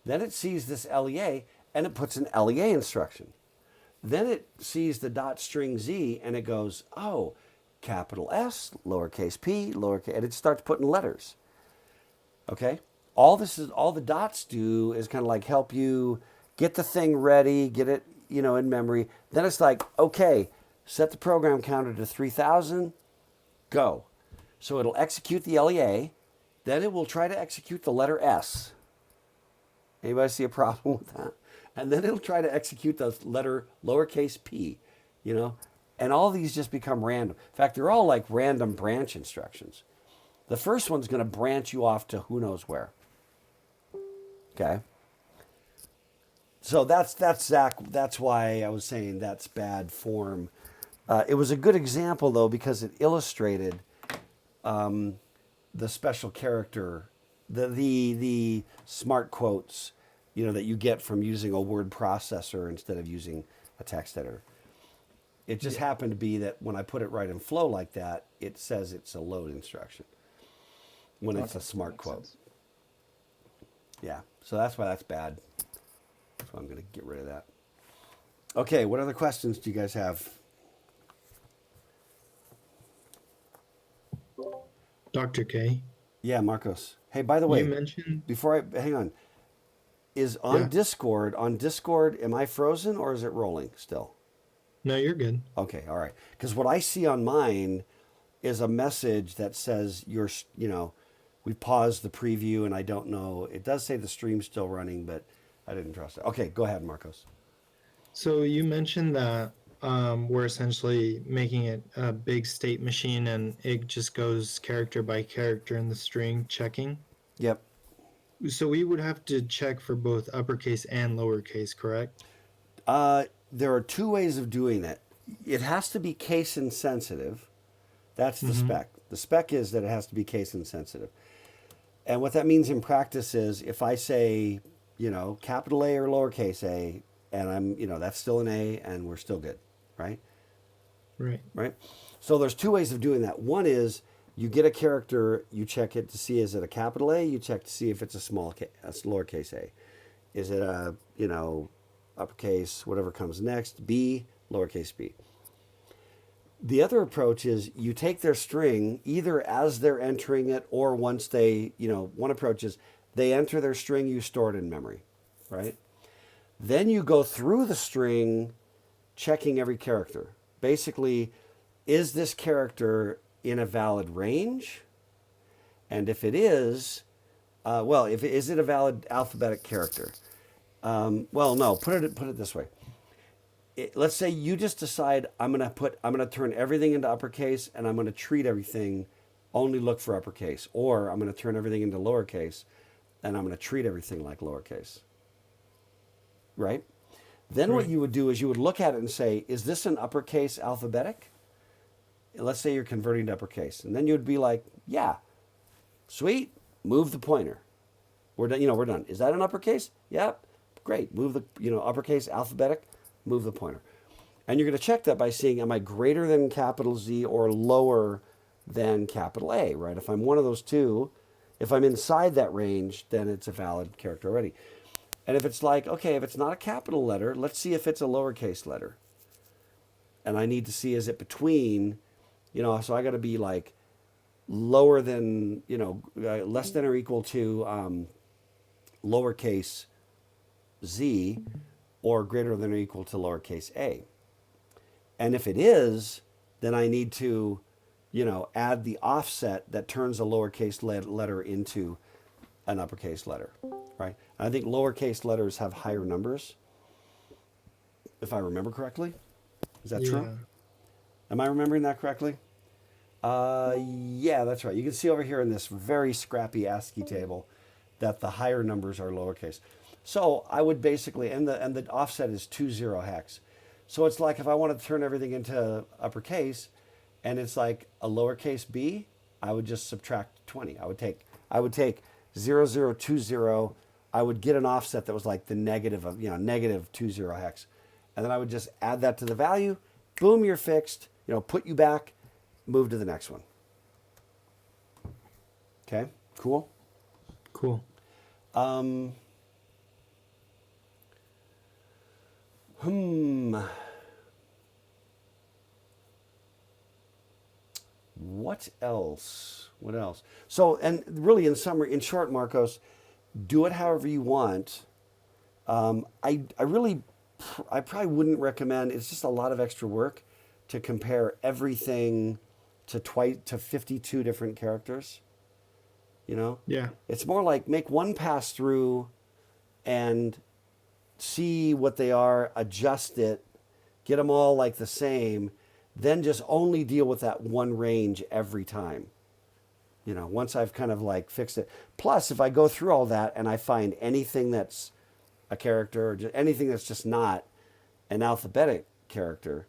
Then it sees this LEA and it puts an LEA instruction. Then it sees the dot string Z and it goes, oh, capital S, lowercase p, lowercase, and it starts putting letters. Okay? All the dots do is kind of like help you get the thing ready, get it, in memory. Then it's like, okay, set the program counter to 3,000, go. So it'll execute the LEA, then it will try to execute the letter S. Anybody see a problem with that? And then it'll try to execute the letter lowercase p, and all these just become random. In fact, they're all like random branch instructions. The first one's going to branch you off to who knows where. Okay? So that's Zach. That's why I was saying that's bad form. It was a good example, though, because it illustrated the special character, the smart quotes, that you get from using a word processor instead of using a text editor. It just Yeah. happened to be that when I put it right in flow like that, it says it's a load instruction when it's Okay, a that smart makes quote. sense. Yeah, so that's why that's bad. So I'm going to get rid of that. Okay, what other questions do you guys have? Dr. K, Yeah, Marcos. Hey, by the you way, mentioned, before I hang on, is yeah, on Discord, am I frozen or is it rolling still? no, you're good. Okay, all right. Because what I see on mine is a message that says we paused the preview and I don't know. It does say the stream's still running, but I didn't trust it. Okay, go ahead, Marcos. So you mentioned that we're essentially making it a big state machine and it just goes character by character in the string checking. Yep. So we would have to check for both uppercase and lowercase, correct? There are two ways of doing it. It has to be case insensitive. That's the Mm-hmm. spec. The spec is that it has to be case insensitive. And what that means in practice is if I say, capital A or lowercase a, and that's still an A and we're still good, right? Right. Right? So there's two ways of doing that. One is you get a character, you check it to see is it a capital A, you check to see if it's a lowercase a. Is it a, uppercase, whatever comes next, B, lowercase b. The other approach is you take their string either as they're entering it or once they, one approach is they enter their string, you store it in memory, right? Then you go through the string checking every character. Basically, is this character in a valid range? And if it is, is it a valid alphabetic character? No. Put it this way. Let's say you just decide I'm gonna turn everything into uppercase and I'm gonna treat everything, only look for uppercase, or I'm gonna turn everything into lowercase and I'm gonna treat everything like lowercase. Right? Then what Right. you would do is you would look at it and say, is this an uppercase alphabetic? Let's say you're converting to uppercase, and then you would be like, yeah, sweet, move the pointer. We're done. We're done. Is that an uppercase? Yep. Great. Move the uppercase alphabetic. Move the pointer, and you're going to check that by seeing am I greater than capital Z or lower than capital A. Right. If I'm one of those two, if I'm inside that range, then it's a valid character already. And if it's like, okay, if it's not a capital letter, let's see if it's a lowercase letter. And I need to see is it between, so I got to be like lower than, less than or equal to lowercase z or greater than or equal to lowercase a. And if it is, then I need to, add the offset that turns a lowercase letter into an uppercase letter, right? And I think lowercase letters have higher numbers, if I remember correctly. Is that true? Yeah. Am I remembering that correctly? Yeah, that's right. You can see over here in this very scrappy ASCII table that the higher numbers are lowercase. So I would basically, and the offset is 20 hex. So it's like if I wanted to turn everything into uppercase, and it's like a lowercase b, I would just subtract 20. I would take 0020. I would get an offset that was like the negative of negative 20 hex, and then I would just add that to the value. Boom, you're fixed. Put you back. Move to the next one. Okay, cool. Cool. What else? What else? So, and really, in short, Marcos, do it however you want. I probably wouldn't recommend. It's just a lot of extra work to compare everything to 52 different characters. Yeah. It's more like make one pass through and see what they are, adjust it, get them all like the same, then just only deal with that one range every time. Once I've kind of like fixed it. Plus, if I go through all that and I find anything that's a character or just anything that's just not an alphabetic character,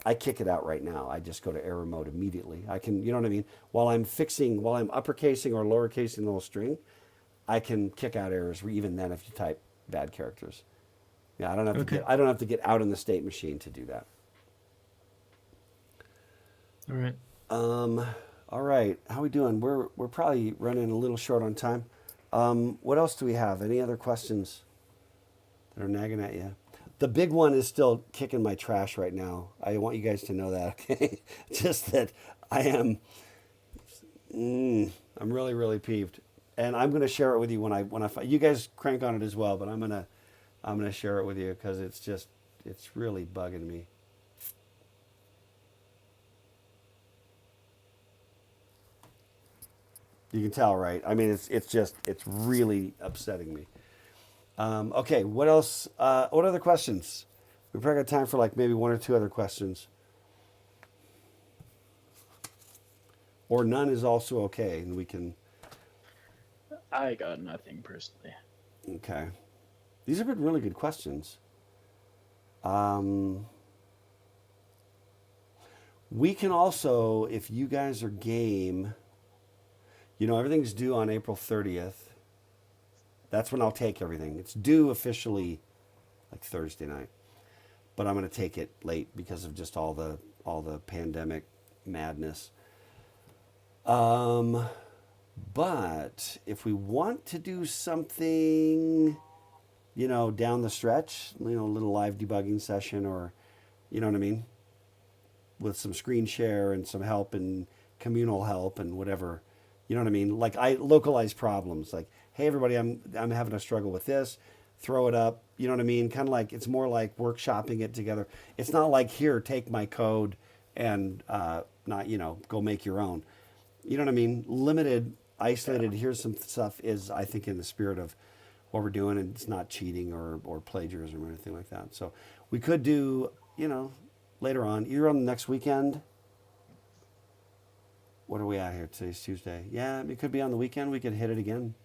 I kick it out right now. I just go to error mode immediately. I can, you know what I mean? While I'm uppercasing or lowercasing the whole string, I can kick out errors even then if you type bad characters. Yeah, I don't have to Okay. get out in the state machine to do that. All right. All right. How we doing? We're probably running a little short on time. What else do we have? Any other questions that are nagging at you? The big one is still kicking my trash right now. I want you guys to know that. Okay, just that I am. I'm really really peeved, and I'm gonna share it with you you guys crank on it as well. But I'm gonna share it with you because it's really bugging me. You can tell, right? I mean, it's really upsetting me. Okay, what else? What other questions? We've probably got time for like maybe one or two other questions, or none is also okay, and we can. I got nothing personally. Okay, these have been really good questions. Um, we can also, if you guys are game, everything's due on April 30th. That's when I'll take everything. It's due officially like Thursday night, but I'm going to take it late because of just all the pandemic madness. Um, but if we want to do something, down the stretch, a little live debugging session, or you know what I mean, with some screen share and some help and communal help and whatever. You know what I mean? Like I localize problems. Like, hey everybody, I'm having a struggle with this. Throw it up. You know what I mean? Kind of like it's more like workshopping it together. It's not like here, take my code and not go make your own. You know what I mean? Limited, isolated. Here's some stuff is I think in the spirit of what we're doing, and it's not cheating or plagiarism or anything like that. So we could do later on, either on the next weekend. What are we at here? Today's Tuesday. Yeah, it could be on the weekend. We could hit it again.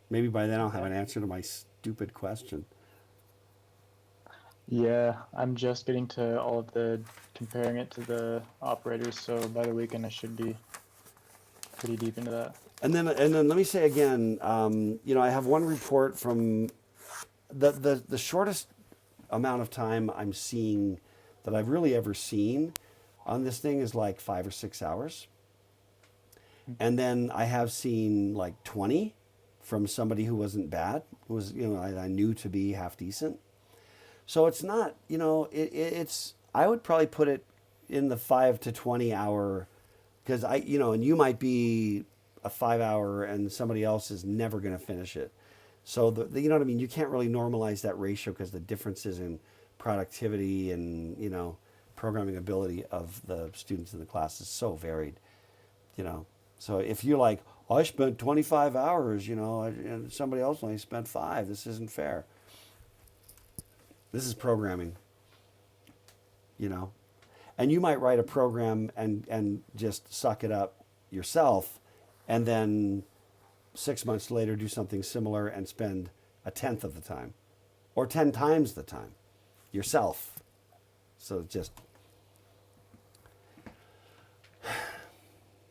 Maybe by then I'll have an answer to my stupid question. Yeah, I'm just getting to all of the comparing it to the operators, so by the weekend I should be pretty deep into that. And then let me say again, I have one report from the shortest amount of time I'm seeing that I've really ever seen on this thing is like 5 or 6 hours. And then I have seen like 20 from somebody who wasn't bad, who was, I knew to be half decent. So it's not, it's, I would probably put it in the 5 to 20 hour, because and you might be a 5 hour and somebody else is never going to finish it. So you know what I mean? You can't really normalize that ratio because the differences in productivity and, programming ability of the students in the class is so varied, So if you're like, oh, I spent 25 hours, and somebody else only spent 5, this isn't fair. This is programming, And you might write a program and just suck it up yourself, and then 6 months later do something similar and spend a tenth of the time or 10 times the time yourself. So just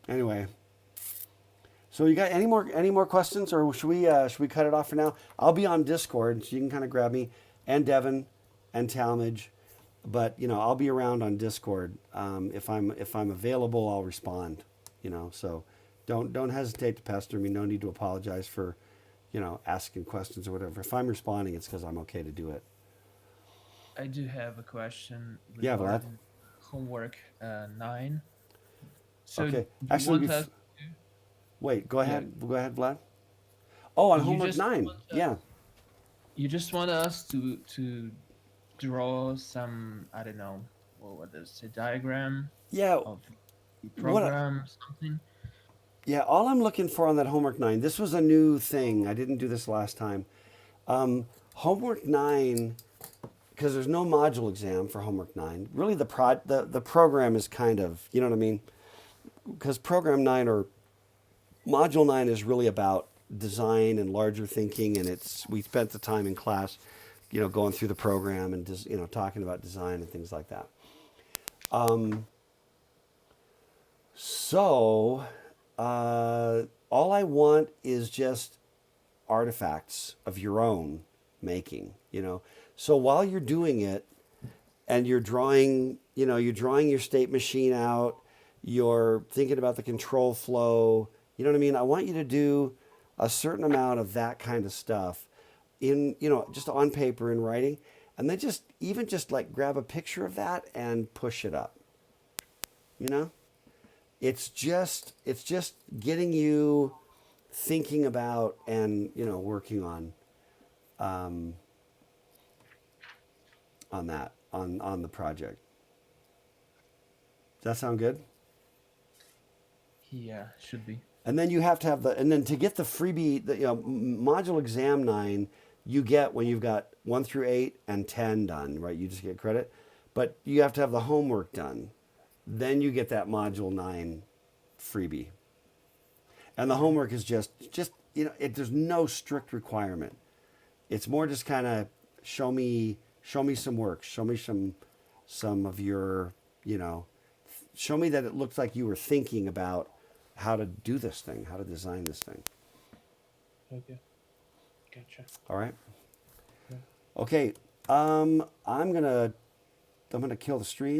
anyway. So you got any more questions, or should we cut it off for now? I'll be on Discord, so you can kind of grab me and Devin and Talmadge, but I'll be around on Discord. If I'm available, I'll respond. So don't hesitate to pester me. No need to apologize for asking questions or whatever. If I'm responding, it's because I'm okay to do it. I do have a question Yeah, Vlad. regarding homework 9. So Okay. you Actually, want us wait. Go ahead. Go ahead, Vlad. Oh, on you homework just 9. want Yeah. you just want us to draw some, I don't know, what is a diagram Yeah. of the What? program, something? Yeah. All I'm looking for on that homework 9. This was a new thing. I didn't do this last time. Homework 9, because there's no module exam for homework 9. Really, the program is kind of, you know what I mean? Because program 9 or module 9 is really about design and larger thinking, and we spent the time in class, going through the program and just, talking about design and things like that. So all I want is just artifacts of your own making, So while you're doing it and you're drawing you know, you're drawing your state machine out, you're thinking about the control flow. You know what I mean? I want you to do a certain amount of that kind of stuff in, you know, just on paper in writing, and then just even just like grab a picture of that and push it up. You know? It's just getting you thinking about and, you know, working on that on the project. Does that sound good? Yeah, should be. And then you have to have and then to get the freebie, the, you know, module exam 9, you get when you've got 1 through 8 and 10 done, right? You just get credit. But you have to have the homework done. Then you get that module 9 freebie. And the homework is just you know, there's no strict requirement. It's more just kind of show me some work, show me some of your, you know, show me that it looks like you were thinking about how to do this thing, how to design this thing. Okay. Gotcha. All right. Yeah. Okay. I'm gonna kill the stream.